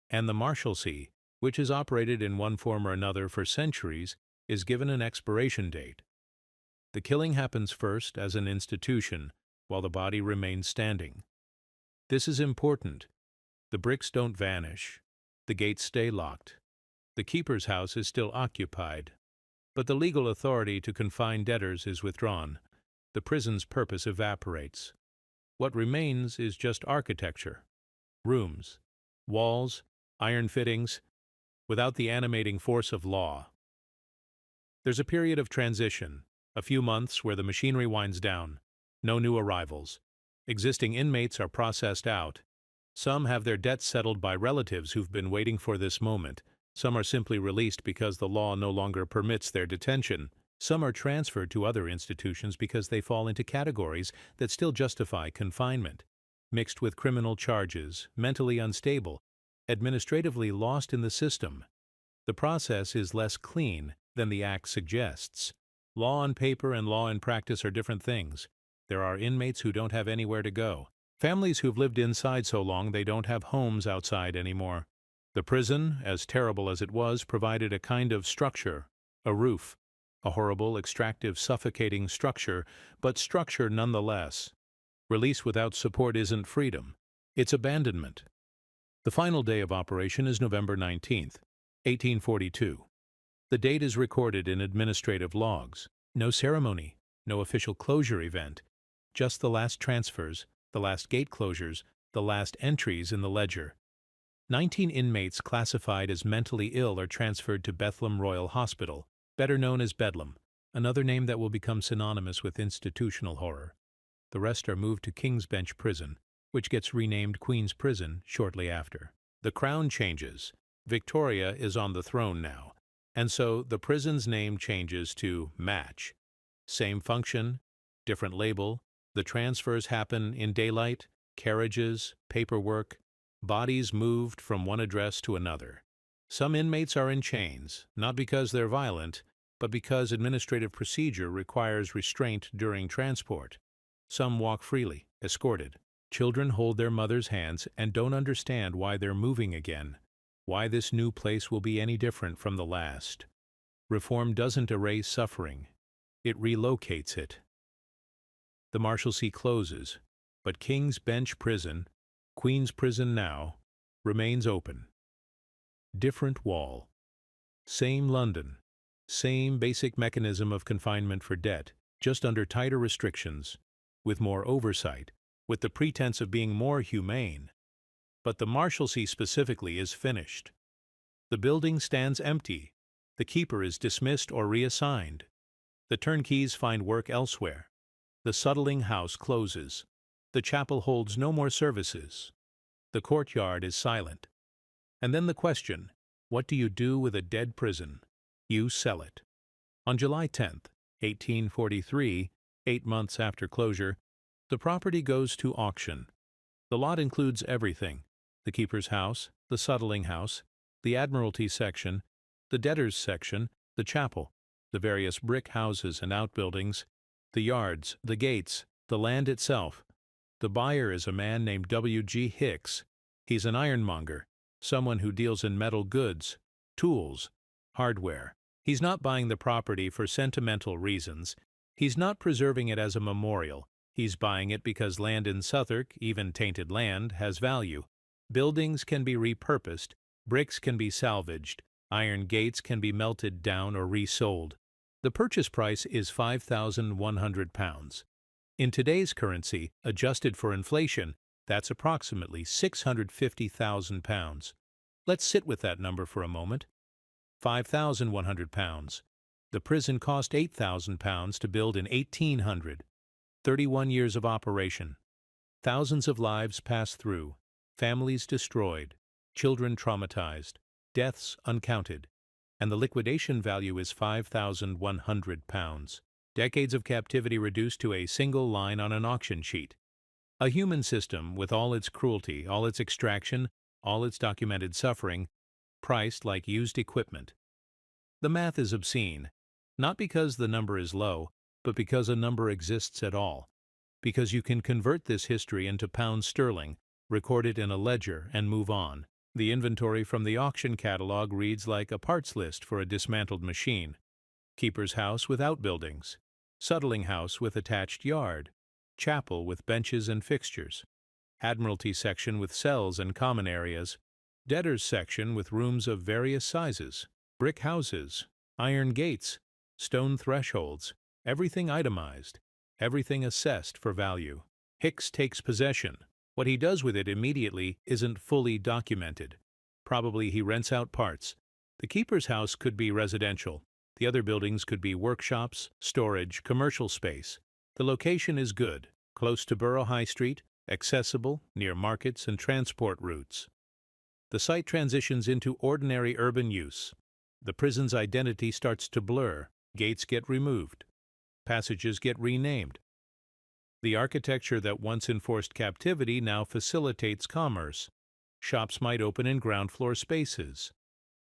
A: And the Marshalsea, which has operated in one form or another for centuries, is given an expiration date. The killing happens first as an institution, while the body remains standing. This is important. The bricks don't vanish. The gates stay locked. The keeper's house is still occupied. But the legal authority to confine debtors is withdrawn. The prison's purpose evaporates. What remains is just architecture. Rooms, walls, iron fittings, without the animating force of law. There's a period of transition, a few months where the machinery winds down. No new arrivals. Existing inmates are processed out. Some have their debts settled by relatives who've been waiting for this moment. Some are simply released because the law no longer permits their detention. Some are transferred to other institutions because they fall into categories that still justify confinement. Mixed with criminal charges, mentally unstable, administratively lost in the system. The process is less clean than the Act suggests. Law on paper and law in practice are different things. There are inmates who don't have anywhere to go. Families who've lived inside so long they don't have homes outside anymore. The prison, as terrible as it was, provided a kind of structure, a roof, a horrible, extractive, suffocating structure, but structure nonetheless. Release without support isn't freedom. It's abandonment. The final day of operation is November 19th, 1842. The date is recorded in administrative logs. No ceremony, no official closure event, just the last transfers, the last gate closures, the last entries in the ledger. 19 inmates classified as mentally ill are transferred to Bethlehem Royal Hospital, better known as Bedlam, another name that will become synonymous with institutional horror. The rest are moved to King's Bench Prison, which gets renamed Queen's Prison shortly after. The crown changes. Victoria is on the throne now, and so the prison's name changes to Match. Same function, different label. The transfers happen in daylight, carriages, paperwork, bodies moved from one address to another. Some inmates are in chains, not because they're violent, but because administrative procedure requires restraint during transport. Some walk freely, escorted. Children hold their mothers' hands and don't understand why they're moving again, why this new place will be any different from the last. Reform doesn't erase suffering, it relocates it. The Marshalsea closes, but King's Bench Prison, Queen's Prison now, remains open. Different wall. Same London. Same basic mechanism of confinement for debt, just under tighter restrictions, with more oversight, with the pretense of being more humane. But the Marshalsea specifically is finished. The building stands empty. The keeper is dismissed or reassigned. The turnkeys find work elsewhere. The Suttling House closes. The chapel holds no more services. The courtyard is silent. And then the question, what do you do with a dead prison? You sell it. On July 10, 1843, 8 months after closure, the property goes to auction. The lot includes everything: the keeper's house, the Suttling House, the Admiralty section, the debtors section, the chapel, the various brick houses and outbuildings, the yards, the gates, the land itself. The buyer is a man named W.G. Hicks. He's an ironmonger, someone who deals in metal goods, tools, hardware. He's not buying the property for sentimental reasons. He's not preserving it as a memorial. He's buying it because land in Southwark, even tainted land, has value. Buildings can be repurposed, bricks can be salvaged, iron gates can be melted down or resold. The purchase price is £5,100. In today's currency, adjusted for inflation, that's approximately £650,000. Let's sit with that number for a moment. £5,100. The prison cost £8,000 to build in 1800. 31 years of operation. Thousands of lives passed through, families destroyed, children traumatized, deaths uncounted, and the liquidation value is £5,100. Decades of captivity reduced to a single line on an auction sheet. A human system with all its cruelty, all its extraction, all its documented suffering, priced like used equipment. The math is obscene, not because the number is low, but because a number exists at all. Because you can convert this history into pounds sterling, record it in a ledger, and move on. The inventory from the auction catalog reads like a parts list for a dismantled machine. Keeper's house with outbuildings. Suttling house with attached yard. Chapel with benches and fixtures. Admiralty section with cells and common areas. Debtors section with rooms of various sizes. Brick houses. Iron gates. Stone thresholds. Everything itemized. Everything assessed for value. Hicks takes possession. What he does with it immediately isn't fully documented. Probably he rents out parts. The keeper's house could be residential. The other buildings could be workshops, storage, commercial space. The location is good, close to Borough High Street, accessible, near markets and transport routes. The site transitions into ordinary urban use. The prison's identity starts to blur. Gates get removed. Passages get renamed. The architecture that once enforced captivity now facilitates commerce. Shops might open in ground floor spaces.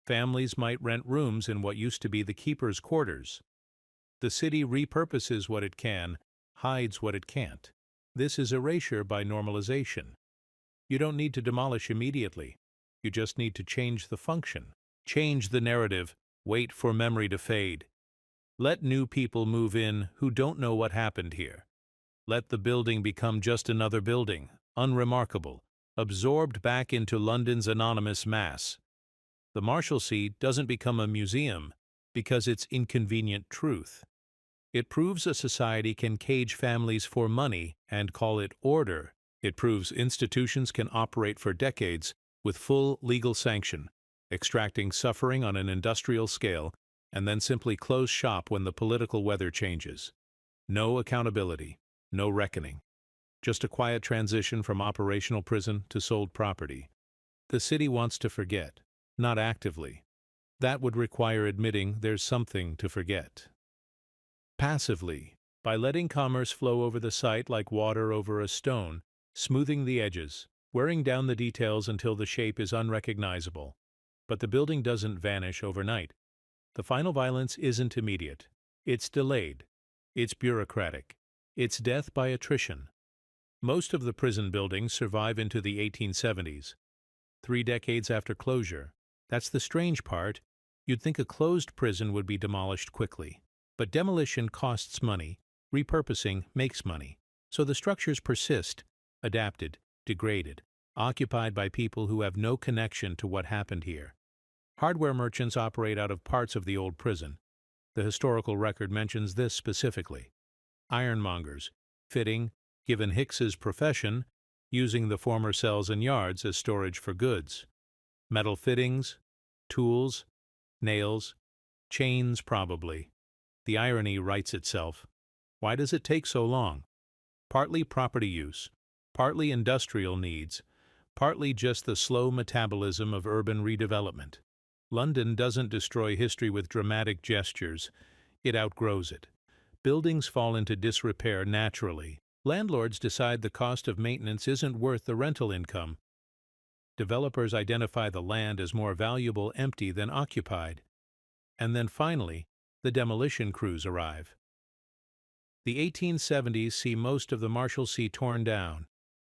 A: Families might rent rooms in what used to be the keeper's quarters. The city repurposes what it can, hides what it can't. This is erasure by normalization. You don't need to demolish immediately. You just need to change the function. Change the narrative. Wait for memory to fade. Let new people move in who don't know what happened here. Let the building become just another building, unremarkable, absorbed back into London's anonymous mass. The Marshalsea doesn't become a museum because it's inconvenient truth. It proves a society can cage families for money and call it order. It proves institutions can operate for decades with full legal sanction, extracting suffering on an industrial scale, and then simply close shop when the political weather changes. No accountability, no reckoning. Just a quiet transition from operational prison to sold property. The city wants to forget, not actively. That would require admitting there's something to forget. Passively, by letting commerce flow over the site like water over a stone, smoothing the edges, wearing down the details until the shape is unrecognizable. But the building doesn't vanish overnight. The final violence isn't immediate. It's delayed. It's bureaucratic. It's death by attrition. Most of the prison buildings survive into the 1870s, 3 decades after closure. That's the strange part. You'd think a closed prison would be demolished quickly. But demolition costs money, repurposing makes money. So the structures persist, adapted, degraded, occupied by people who have no connection to what happened here. Hardware merchants operate out of parts of the old prison. The historical record mentions this specifically. Ironmongers, fitting, given Hicks's profession, using the former cells and yards as storage for goods. Metal fittings, tools, nails, chains probably. The irony writes itself. Why does it take so long? Partly property use, partly industrial needs, partly just the slow metabolism of urban redevelopment. London doesn't destroy history with dramatic gestures. It outgrows it. Buildings fall into disrepair naturally. Landlords decide the cost of maintenance isn't worth the rental income. Developers identify the land as more valuable empty than occupied. And then finally, the demolition crews arrive. The 1870s see most of the Marshalsea torn down,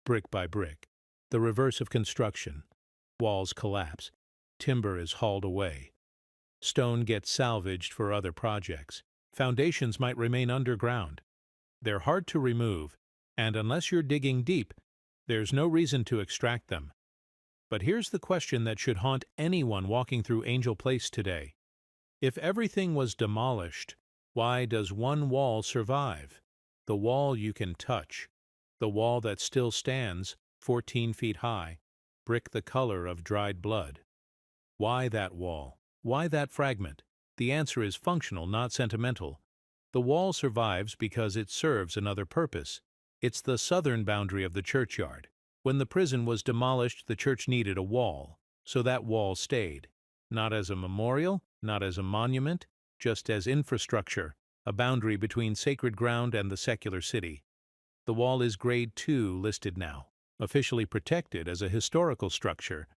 A: brick by brick. The reverse of construction. Walls collapse. Timber is hauled away. Stone gets salvaged for other projects. Foundations might remain underground. They're hard to remove, and unless you're digging deep, there's no reason to extract them. But here's the question that should haunt anyone walking through Angel Place today. If everything was demolished, why does one wall survive? The wall you can touch. The wall that still stands, 14 feet high, brick the color of dried blood. Why that wall? Why that fragment? The answer is functional, not sentimental. The wall survives because it serves another purpose. It's the southern boundary of the churchyard. When the prison was demolished, the church needed a wall, so that wall stayed. Not as a memorial, not as a monument, just as infrastructure, a boundary between sacred ground and the secular city. The wall is Grade 2 listed now, officially protected as a historical structure.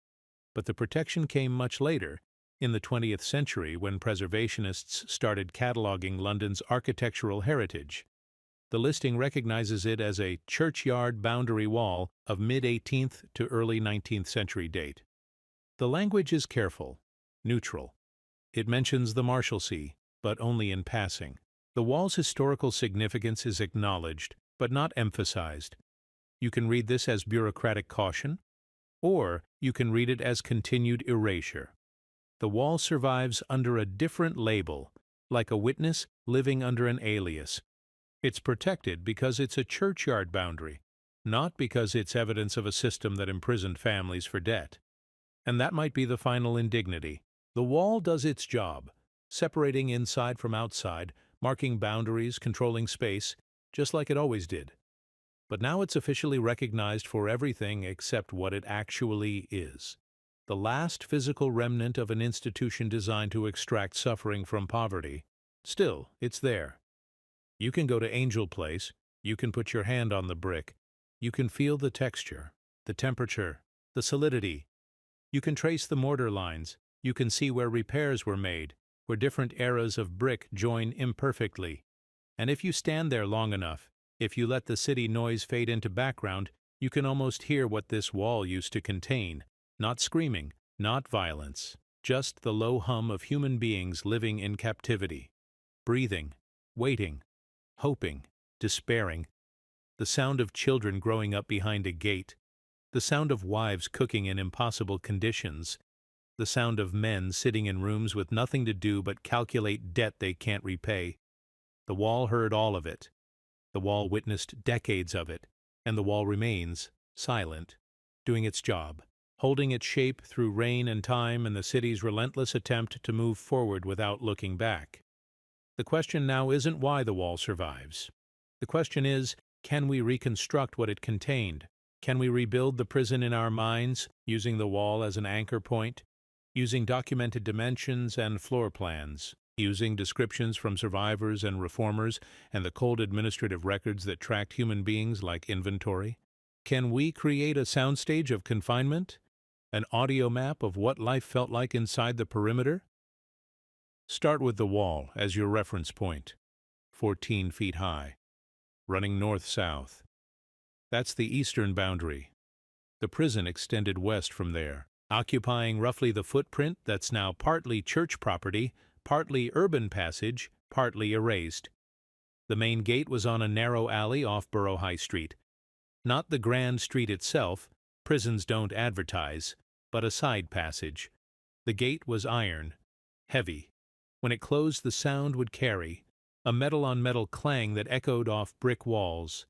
A: But the protection came much later, in the 20th century, when preservationists started cataloging London's architectural heritage. The listing recognizes it as a churchyard boundary wall of mid-18th to early 19th century date. The language is careful, neutral. It mentions the Marshalsea, but only in passing. The wall's historical significance is acknowledged, but not emphasized. You can read this as bureaucratic caution, or you can read it as continued erasure. The wall survives under a different label, like a witness living under an alias. It's protected because it's a churchyard boundary, not because it's evidence of a system that imprisoned families for debt. And that might be the final indignity. The wall does its job, separating inside from outside, marking boundaries, controlling space, just like it always did. But now it's officially recognized for everything except what it actually is. The last physical remnant of an institution designed to extract suffering from poverty. Still, it's there. You can go to Angel Place, you can put your hand on the brick, you can feel the texture, the temperature, the solidity. You can trace the mortar lines, you can see where repairs were made, where different eras of brick join imperfectly. And if you stand there long enough, if you let the city noise fade into background, you can almost hear what this wall used to contain. Not screaming, not violence, just the low hum of human beings living in captivity. Breathing, waiting, hoping, despairing. The sound of children growing up behind a gate. The sound of wives cooking in impossible conditions. The sound of men sitting in rooms with nothing to do but calculate debt they can't repay. The wall heard all of it. The wall witnessed decades of it, and the wall remains silent, doing its job, holding its shape through rain and time and the city's relentless attempt to move forward without looking back. The question now isn't why the wall survives. The question is, can we reconstruct what it contained? Can we rebuild the prison in our minds, using the wall as an anchor point, using documented dimensions and floor plans, using descriptions from survivors and reformers and the cold administrative records that tracked human beings like inventory? Can we create a soundstage of confinement? An audio map of what life felt like inside the perimeter? Start with the wall as your reference point, 14 feet high, running north-south. That's the eastern boundary. The prison extended west from there, occupying roughly the footprint that's now partly church property, partly urban passage, partly erased. The main gate was on a narrow alley off Borough High Street. Not the grand street itself, prisons don't advertise, but a side passage. The gate was iron, heavy. When it closed, the sound would carry, a metal-on-metal clang that echoed off brick walls.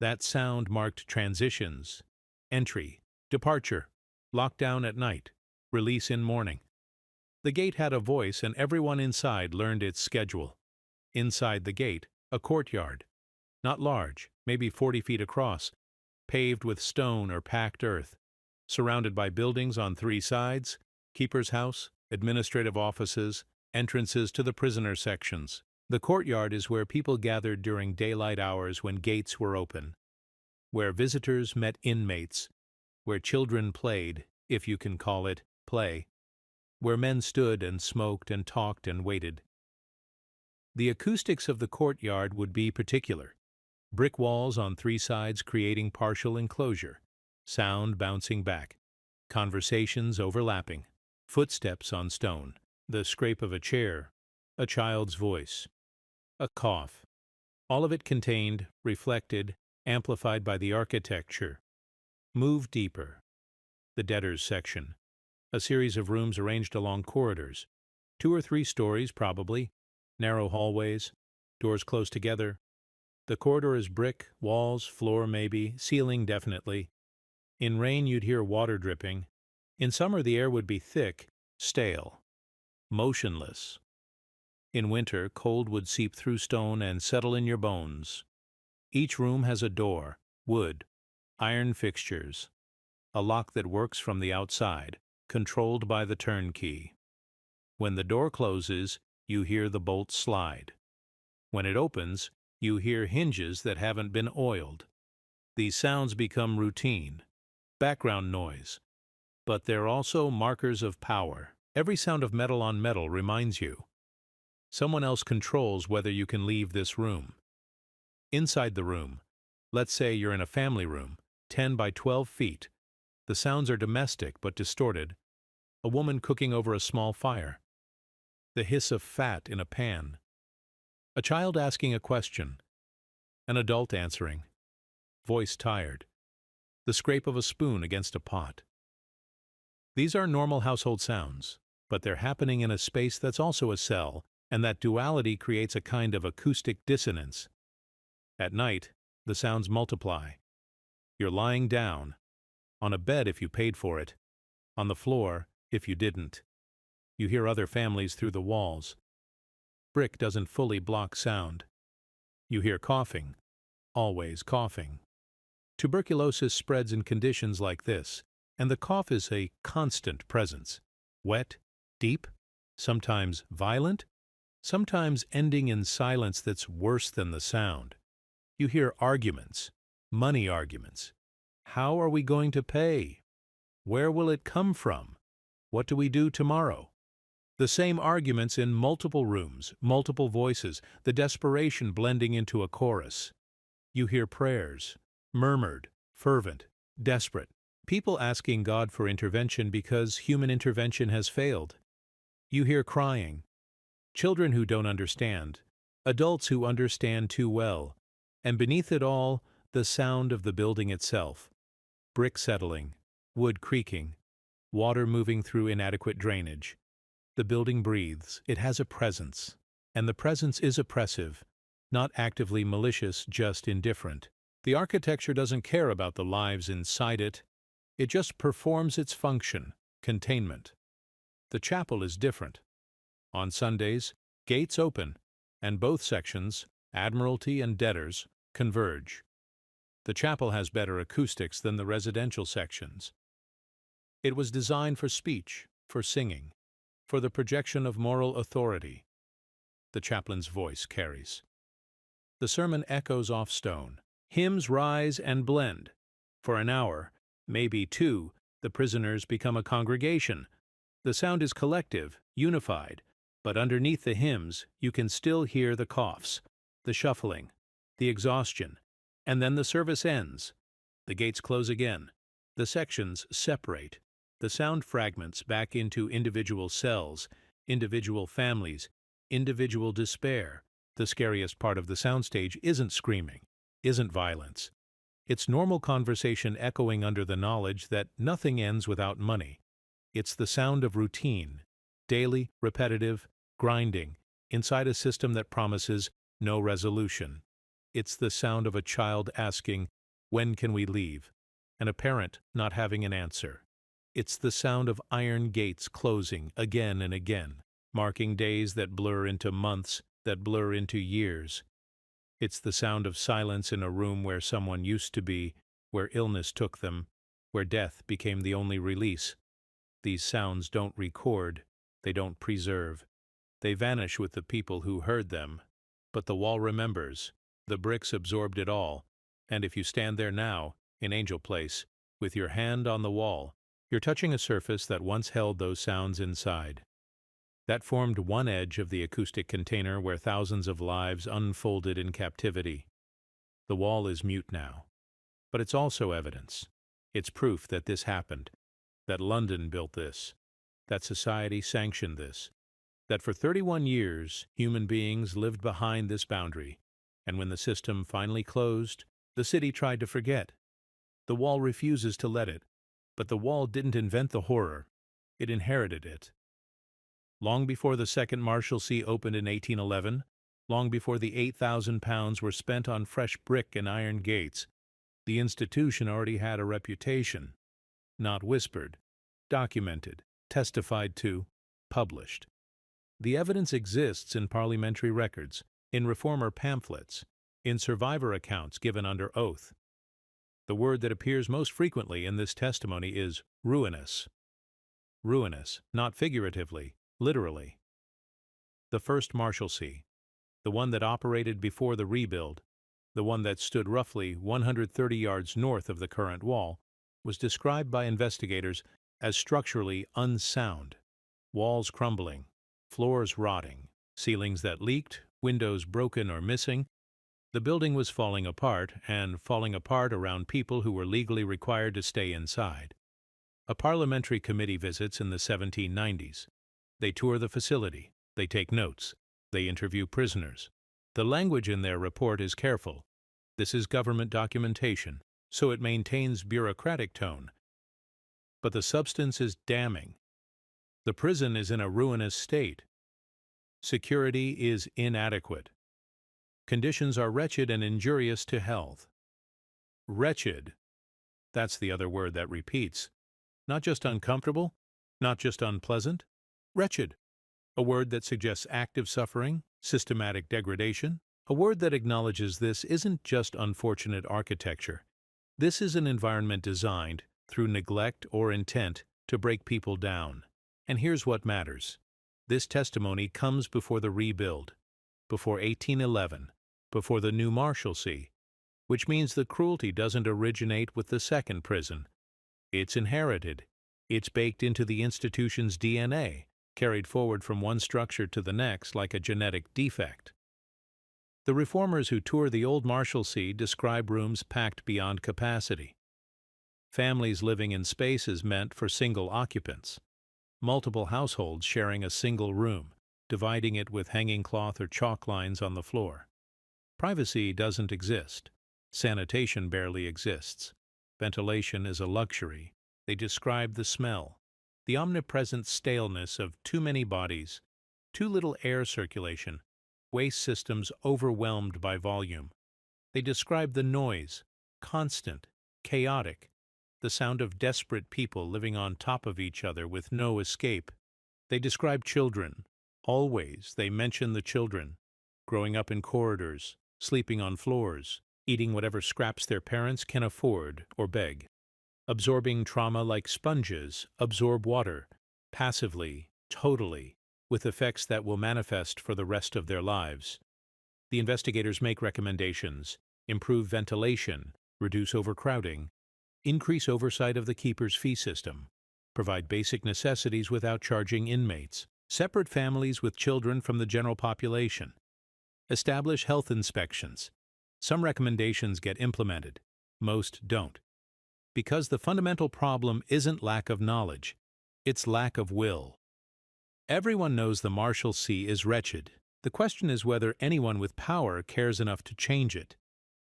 A: That sound marked transitions, entry, departure, lockdown at night, release in morning. The gate had a voice, and everyone inside learned its schedule. Inside the gate, a courtyard. Not large, maybe 40 feet across, paved with stone or packed earth, surrounded by buildings on 3 sides, keeper's house, administrative offices, entrances to the prisoner sections. The courtyard is where people gathered during daylight hours when gates were open, where visitors met inmates, where children played, if you can call it play, where men stood and smoked and talked and waited. The acoustics of the courtyard would be particular. Brick walls on 3 sides creating partial enclosure, sound bouncing back, conversations overlapping, footsteps on stone, the scrape of a chair, a child's voice, a cough. All of it contained, reflected, amplified by the architecture. Move deeper. The debtors section. A series of rooms arranged along corridors. 2 or 3 stories, probably. Narrow hallways. Doors close together. The corridor is brick, walls, floor maybe, ceiling definitely. In rain you'd hear water dripping. In summer the air would be thick, stale, motionless. In winter, cold would seep through stone and settle in your bones. Each room has a door, wood, iron fixtures, a lock that works from the outside, controlled by the turnkey. When the door closes, you hear the bolt slide. When it opens, you hear hinges that haven't been oiled. These sounds become routine, background noise, but they're also markers of power. Every sound of metal on metal reminds you. Someone else controls whether you can leave this room. Inside the room, let's say you're in a family room, 10 by 12 feet. The sounds are domestic but distorted. A woman cooking over a small fire. The hiss of fat in a pan. A child asking a question. An adult answering. Voice tired. The scrape of a spoon against a pot. These are normal household sounds, but they're happening in a space that's also a cell, and that duality creates a kind of acoustic dissonance. At night, the sounds multiply. You're lying down, on a bed if you paid for it, on the floor if you didn't. You hear other families through the walls. Brick doesn't fully block sound. You hear coughing, always coughing. Tuberculosis spreads in conditions like this, and the cough is a constant presence. Wet, deep, sometimes violent, sometimes ending in silence that's worse than the sound. You hear arguments, money arguments. How are we going to pay? Where will it come from? What do we do tomorrow? The same arguments in multiple rooms, multiple voices, the desperation blending into a chorus. You hear prayers, murmured, fervent, desperate. People asking God for intervention because human intervention has failed. You hear crying. Children who don't understand. Adults who understand too well. And beneath it all, the sound of the building itself. Brick settling, wood creaking, water moving through inadequate drainage. The building breathes. It has a presence. And the presence is oppressive, not actively malicious, just indifferent. The architecture doesn't care about the lives inside it. It just performs its function, containment. The chapel is different. On Sundays, gates open, and both sections, Admiralty and Debtors, converge. The chapel has better acoustics than the residential sections. It was designed for speech, for singing, for the projection of moral authority. The chaplain's voice carries. The sermon echoes off stone. Hymns rise and blend. For an hour, maybe 2, the prisoners become a congregation. The sound is collective, unified, But underneath the hymns, you can still hear the coughs, the shuffling, the exhaustion, and then the service ends. The gates close again. The sections separate. The sound fragments back into individual cells, individual families, individual despair. The scariest part of the soundstage isn't screaming, isn't violence. It's normal conversation echoing under the knowledge that nothing ends without money. It's the sound of routine, daily, repetitive, grinding, inside a system that promises no resolution. It's the sound of a child asking, "When can we leave?" and a parent not having an answer. It's the sound of iron gates closing again and again, marking days that blur into months, that blur into years. It's the sound of silence in a room where someone used to be, where illness took them, where death became the only release. These sounds don't record, they don't preserve. They vanish with the people who heard them. But the wall remembers. The bricks absorbed it all. And if you stand there now, in Angel Place, with your hand on the wall, you're touching a surface that once held those sounds inside. That formed one edge of the acoustic container where thousands of lives unfolded in captivity. The wall is mute now. But it's also evidence. It's proof that this happened, that London built this, that society sanctioned this, that for 31 years human beings lived behind this boundary, and when the system finally closed, the city tried to forget. The wall refuses to let it, but the wall didn't invent the horror, it inherited it. Long before the second Marshalsea opened in 1811, long before the £8,000 were spent on fresh brick and iron gates, the institution already had a reputation. Not whispered, documented, testified to, published. The evidence exists in parliamentary records, in reformer pamphlets, in survivor accounts given under oath. The word that appears most frequently in this testimony is ruinous. Ruinous, not figuratively, literally. The first Marshalsea, the one that operated before the rebuild, the one that stood roughly 130 yards north of the current wall, was described by investigators as structurally unsound. Walls crumbling, floors rotting, ceilings that leaked, windows broken or missing. The building was falling apart, and falling apart around people who were legally required to stay inside. A parliamentary committee visits in the 1790s. They tour the facility, they take notes, they interview prisoners. The language in their report is careful. This is government documentation, so it maintains bureaucratic tone. But the substance is damning. The prison is in a ruinous state. Security is inadequate. Conditions are wretched and injurious to health. Wretched. That's the other word that repeats. Not just uncomfortable, not just unpleasant. Wretched. A word that suggests active suffering, systematic degradation. A word that acknowledges this isn't just unfortunate architecture. This is an environment designed, through neglect or intent, to break people down. And here's what matters. This testimony comes before the rebuild, before 1811, before the new Marshalsea, which means the cruelty doesn't originate with the second prison. It's inherited. It's baked into the institution's DNA, carried forward from one structure to the next like a genetic defect. The reformers who tour the old Marshalsea describe rooms packed beyond capacity. Families living in spaces meant for single occupants. Multiple households sharing a single room, dividing it with hanging cloth or chalk lines on the floor. Privacy doesn't exist. Sanitation barely exists. Ventilation is a luxury. They describe the smell, the omnipresent staleness of too many bodies, too little air circulation, waste systems overwhelmed by volume. They describe the noise, constant, chaotic, the sound of desperate people living on top of each other with no escape. They describe children. Always they mention the children, growing up in corridors, sleeping on floors, eating whatever scraps their parents can afford or beg. Absorbing trauma like sponges absorb water, passively, totally, with effects that will manifest for the rest of their lives. The investigators make recommendations: improve ventilation, reduce overcrowding, increase oversight of the keeper's fee system, provide basic necessities without charging inmates, Separate families with children from the general population. Establish health inspections. Some recommendations get implemented, most don't. Because the fundamental problem isn't lack of knowledge, it's lack of will. Everyone knows the Marshalsea is wretched. The question is whether anyone with power cares enough to change it.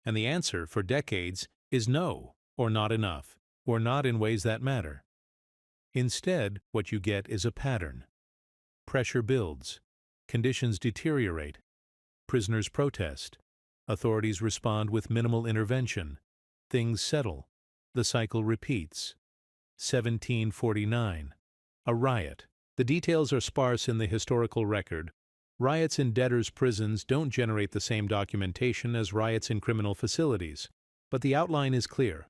A: And the answer, for decades, is no, or not enough, or not in ways that matter. Instead, what you get is a pattern. Pressure builds. Conditions deteriorate. Prisoners protest. Authorities respond with minimal intervention. Things settle. The cycle repeats. 1749. A riot. The details are sparse in the historical record. Riots in debtors' prisons don't generate the same documentation as riots in criminal facilities. But the outline is clear.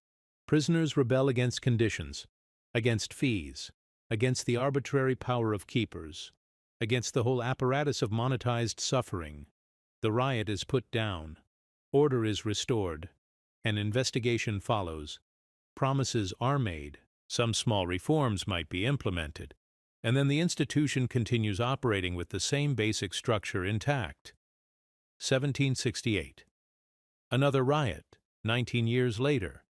A: Prisoners rebel against conditions, against fees, against the arbitrary power of keepers, against the whole apparatus of monetized suffering. The riot is put down. Order is restored. An investigation follows. Promises are made. Some small reforms might be implemented. And then the institution continues operating with the same basic structure intact. 1768. Another riot, 19 years later.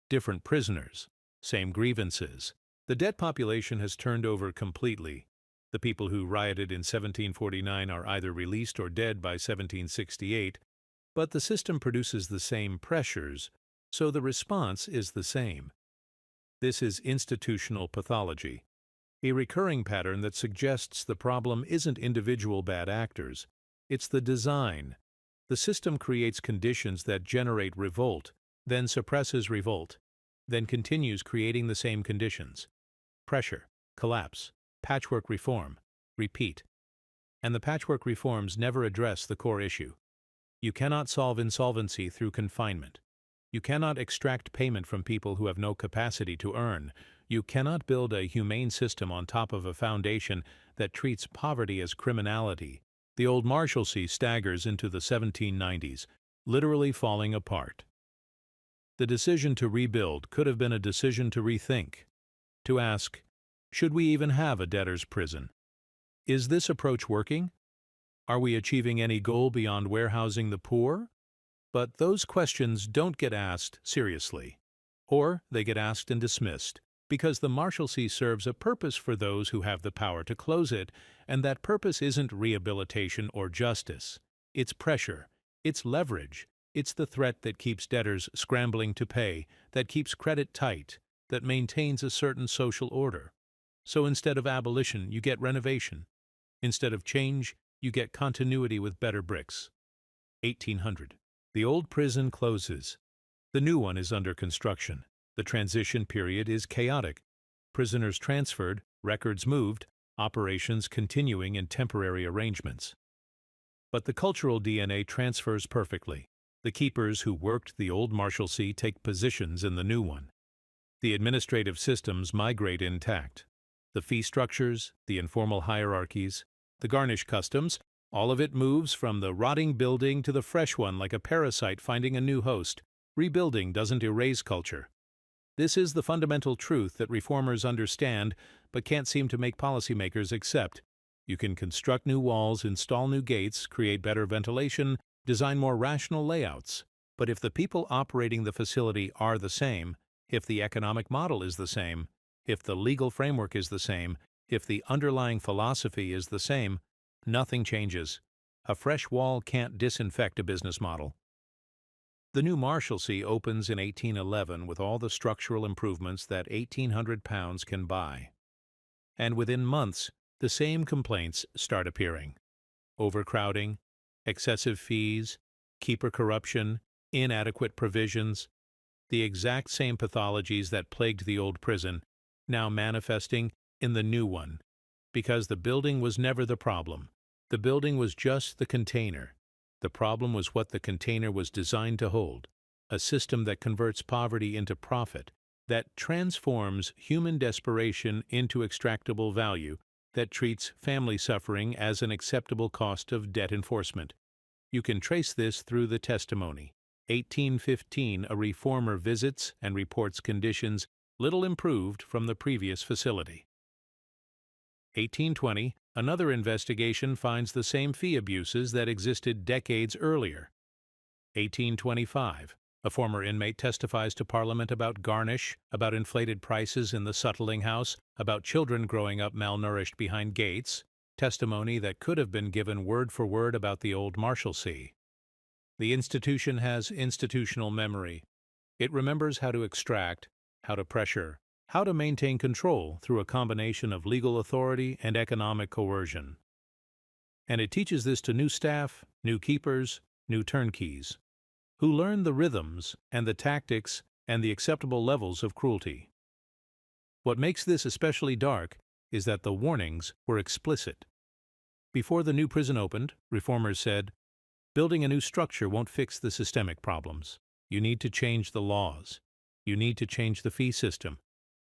A: Different prisoners, same grievances. The debt population has turned over completely. The people who rioted in 1749 are either released or dead by 1768, but the system produces the same pressures, so the response is the same. This is institutional pathology, a recurring pattern that suggests the problem isn't individual bad actors, it's the design. The system creates conditions that generate revolt, then suppresses revolt, then continues creating the same conditions. Pressure, collapse, patchwork reform, repeat. And the patchwork reforms never address the core issue. You cannot solve insolvency through confinement. You cannot extract payment from people who have no capacity to earn. You cannot build a humane system on top of a foundation that treats poverty as criminality. The old Marshalsea staggers into the 1790s, literally falling apart. The decision to rebuild could have been a decision to rethink, to ask, should we even have a debtor's prison? Is this approach working? Are we achieving any goal beyond warehousing the poor? But those questions don't get asked seriously, or they get asked and dismissed, because the Marshalsea serves a purpose for those who have the power to close it, and that purpose isn't rehabilitation or justice. It's pressure, it's leverage, it's the threat that keeps debtors scrambling to pay, that keeps credit tight, that maintains a certain social order. So instead of abolition, you get renovation. Instead of change, you get continuity with better bricks. 1800. The old prison closes. The new one is under construction. The transition period is chaotic. Prisoners transferred, records moved, operations continuing in temporary arrangements. But the cultural DNA transfers perfectly. The keepers who worked the old Marshalsea take positions in the new one. The administrative systems migrate intact. The fee structures, the informal hierarchies, the garnish customs, all of it moves from the rotting building to the fresh one like a parasite finding a new host. Rebuilding doesn't erase culture. This is the fundamental truth that reformers understand but can't seem to make policymakers accept. You can construct new walls, install new gates, create better ventilation, design more rational layouts. But if the people operating the facility are the same, if the economic model is the same, if the legal framework is the same, if the underlying philosophy is the same, nothing changes. A fresh wall can't disinfect a business model. The new Marshalsea opens in 1811 with all the structural improvements that £1,800 can buy. And within months, the same complaints start appearing. Overcrowding, excessive fees, keeper corruption, inadequate provisions, the exact same pathologies that plagued the old prison, now manifesting in the new one. Because the building was never the problem. The building was just the container. The problem was what the container was designed to hold, a system that converts poverty into profit, that transforms human desperation into extractable value, that treats family suffering as an acceptable cost of debt enforcement. You can trace this through the testimony. 1815, a reformer visits and reports conditions little improved from the previous facility. 1820, Another investigation finds the same fee abuses that existed decades earlier. 1825. A former inmate testifies to Parliament about garnish, about inflated prices in the Suttling House, about children growing up malnourished behind gates, testimony that could have been given word for word about the old Marshalsea. The institution has institutional memory. It remembers how to extract, how to pressure, how to maintain control through a combination of legal authority and economic coercion. And it teaches this to new staff, new keepers, new turnkeys, who learn the rhythms and the tactics and the acceptable levels of cruelty. What makes this especially dark is that the warnings were explicit. Before the new prison opened, reformers said, "Building a new structure won't fix the systemic problems. You need to change the laws. You need to change the fee system.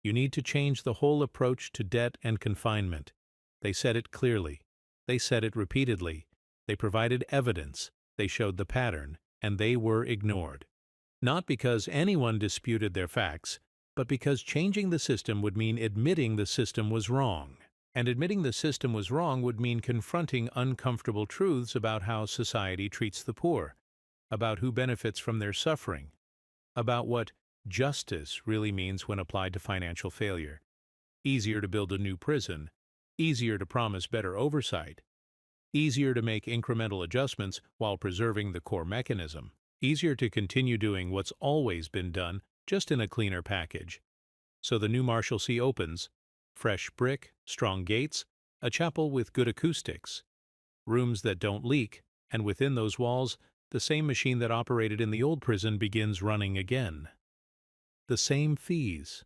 A: You need to change the whole approach to debt and confinement." They said it clearly. They said it repeatedly. They provided evidence. They showed the pattern, and they were ignored. Not because anyone disputed their facts, but because changing the system would mean admitting the system was wrong. And admitting the system was wrong would mean confronting uncomfortable truths about how society treats the poor, about who benefits from their suffering, about what justice really means when applied to financial failure. Easier to build a new prison, easier to promise better oversight, easier to make incremental adjustments while preserving the core mechanism, easier to continue doing what's always been done, just in a cleaner package. So the new Marshalsea opens, fresh brick, strong gates, a chapel with good acoustics, rooms that don't leak, and within those walls, the same machine that operated in the old prison begins running again. The same fees,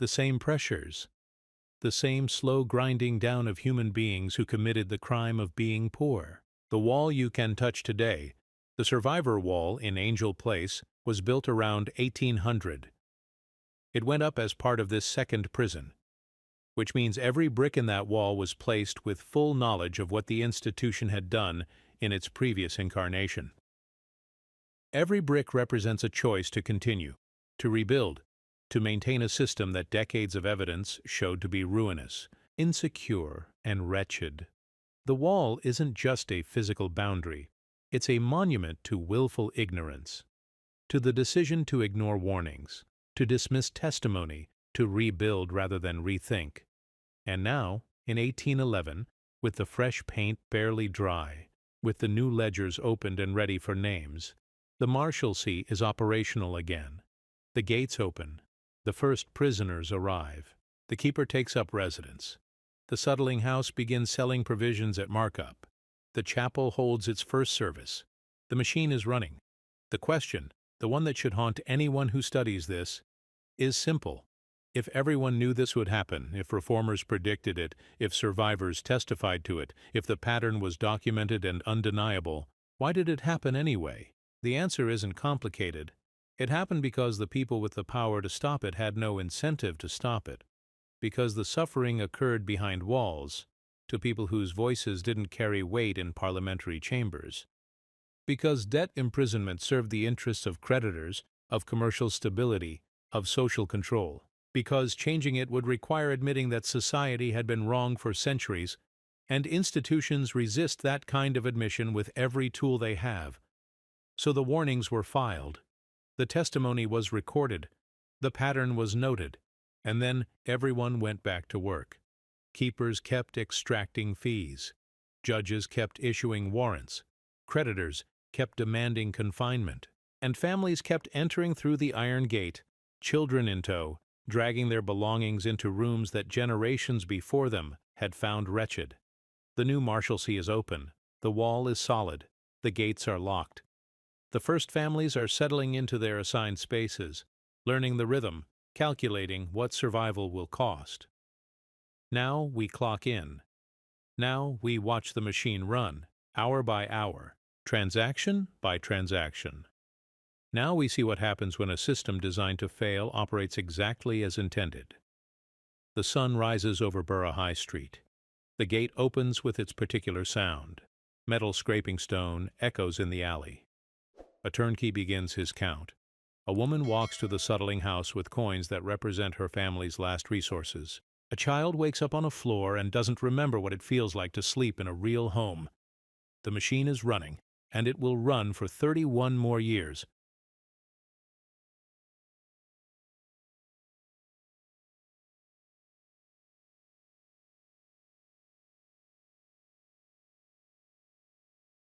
A: the same pressures, the same slow grinding down of human beings who committed the crime of being poor. The wall you can touch today, the survivor wall in Angel Place, was built around 1800. It went up as part of this second prison, which means every brick in that wall was placed with full knowledge of what the institution had done in its previous incarnation. Every brick represents a choice to continue, to rebuild, to maintain a system that decades of evidence showed to be ruinous, insecure, and wretched. The wall isn't just a physical boundary, it's a monument to willful ignorance, to the decision to ignore warnings, to dismiss testimony, to rebuild rather than rethink. And now, in 1811, with the fresh paint barely dry, with the new ledgers opened and ready for names, the Marshalsea is operational again. The gates open. The first prisoners arrive. The keeper takes up residence. The Suttling House begins selling provisions at markup. The chapel holds its first service. The machine is running. The question, the one that should haunt anyone who studies this, is simple. If everyone knew this would happen, if reformers predicted it, if survivors testified to it, if the pattern was documented and undeniable, why did it happen anyway? The answer isn't complicated. It happened because the people with the power to stop it had no incentive to stop it, because the suffering occurred behind walls, to people whose voices didn't carry weight in parliamentary chambers, because debt imprisonment served the interests of creditors, of commercial stability, of social control, because changing it would require admitting that society had been wrong for centuries, and institutions resist that kind of admission with every tool they have. So the warnings were filed. The testimony was recorded, the pattern was noted, and then everyone went back to work. Keepers kept extracting fees. Judges kept issuing warrants. Creditors kept demanding confinement. And families kept entering through the iron gate, children in tow, dragging their belongings into rooms that generations before them had found wretched. The new Marshalsea is open. The wall is solid. The gates are locked. The first families are settling into their assigned spaces, learning the rhythm, calculating what survival will cost. Now we clock in. Now we watch the machine run, hour by hour, transaction by transaction. Now we see what happens when a system designed to fail operates exactly as intended. The sun rises over Borough High Street. The gate opens with its particular sound. Metal scraping stone echoes in the alley. A turnkey begins his count. A woman walks to the Suttling House with coins that represent her family's last resources. A child wakes up on a floor and doesn't remember what it feels like to sleep in a real home. The machine is running, and it will run for 31 more years,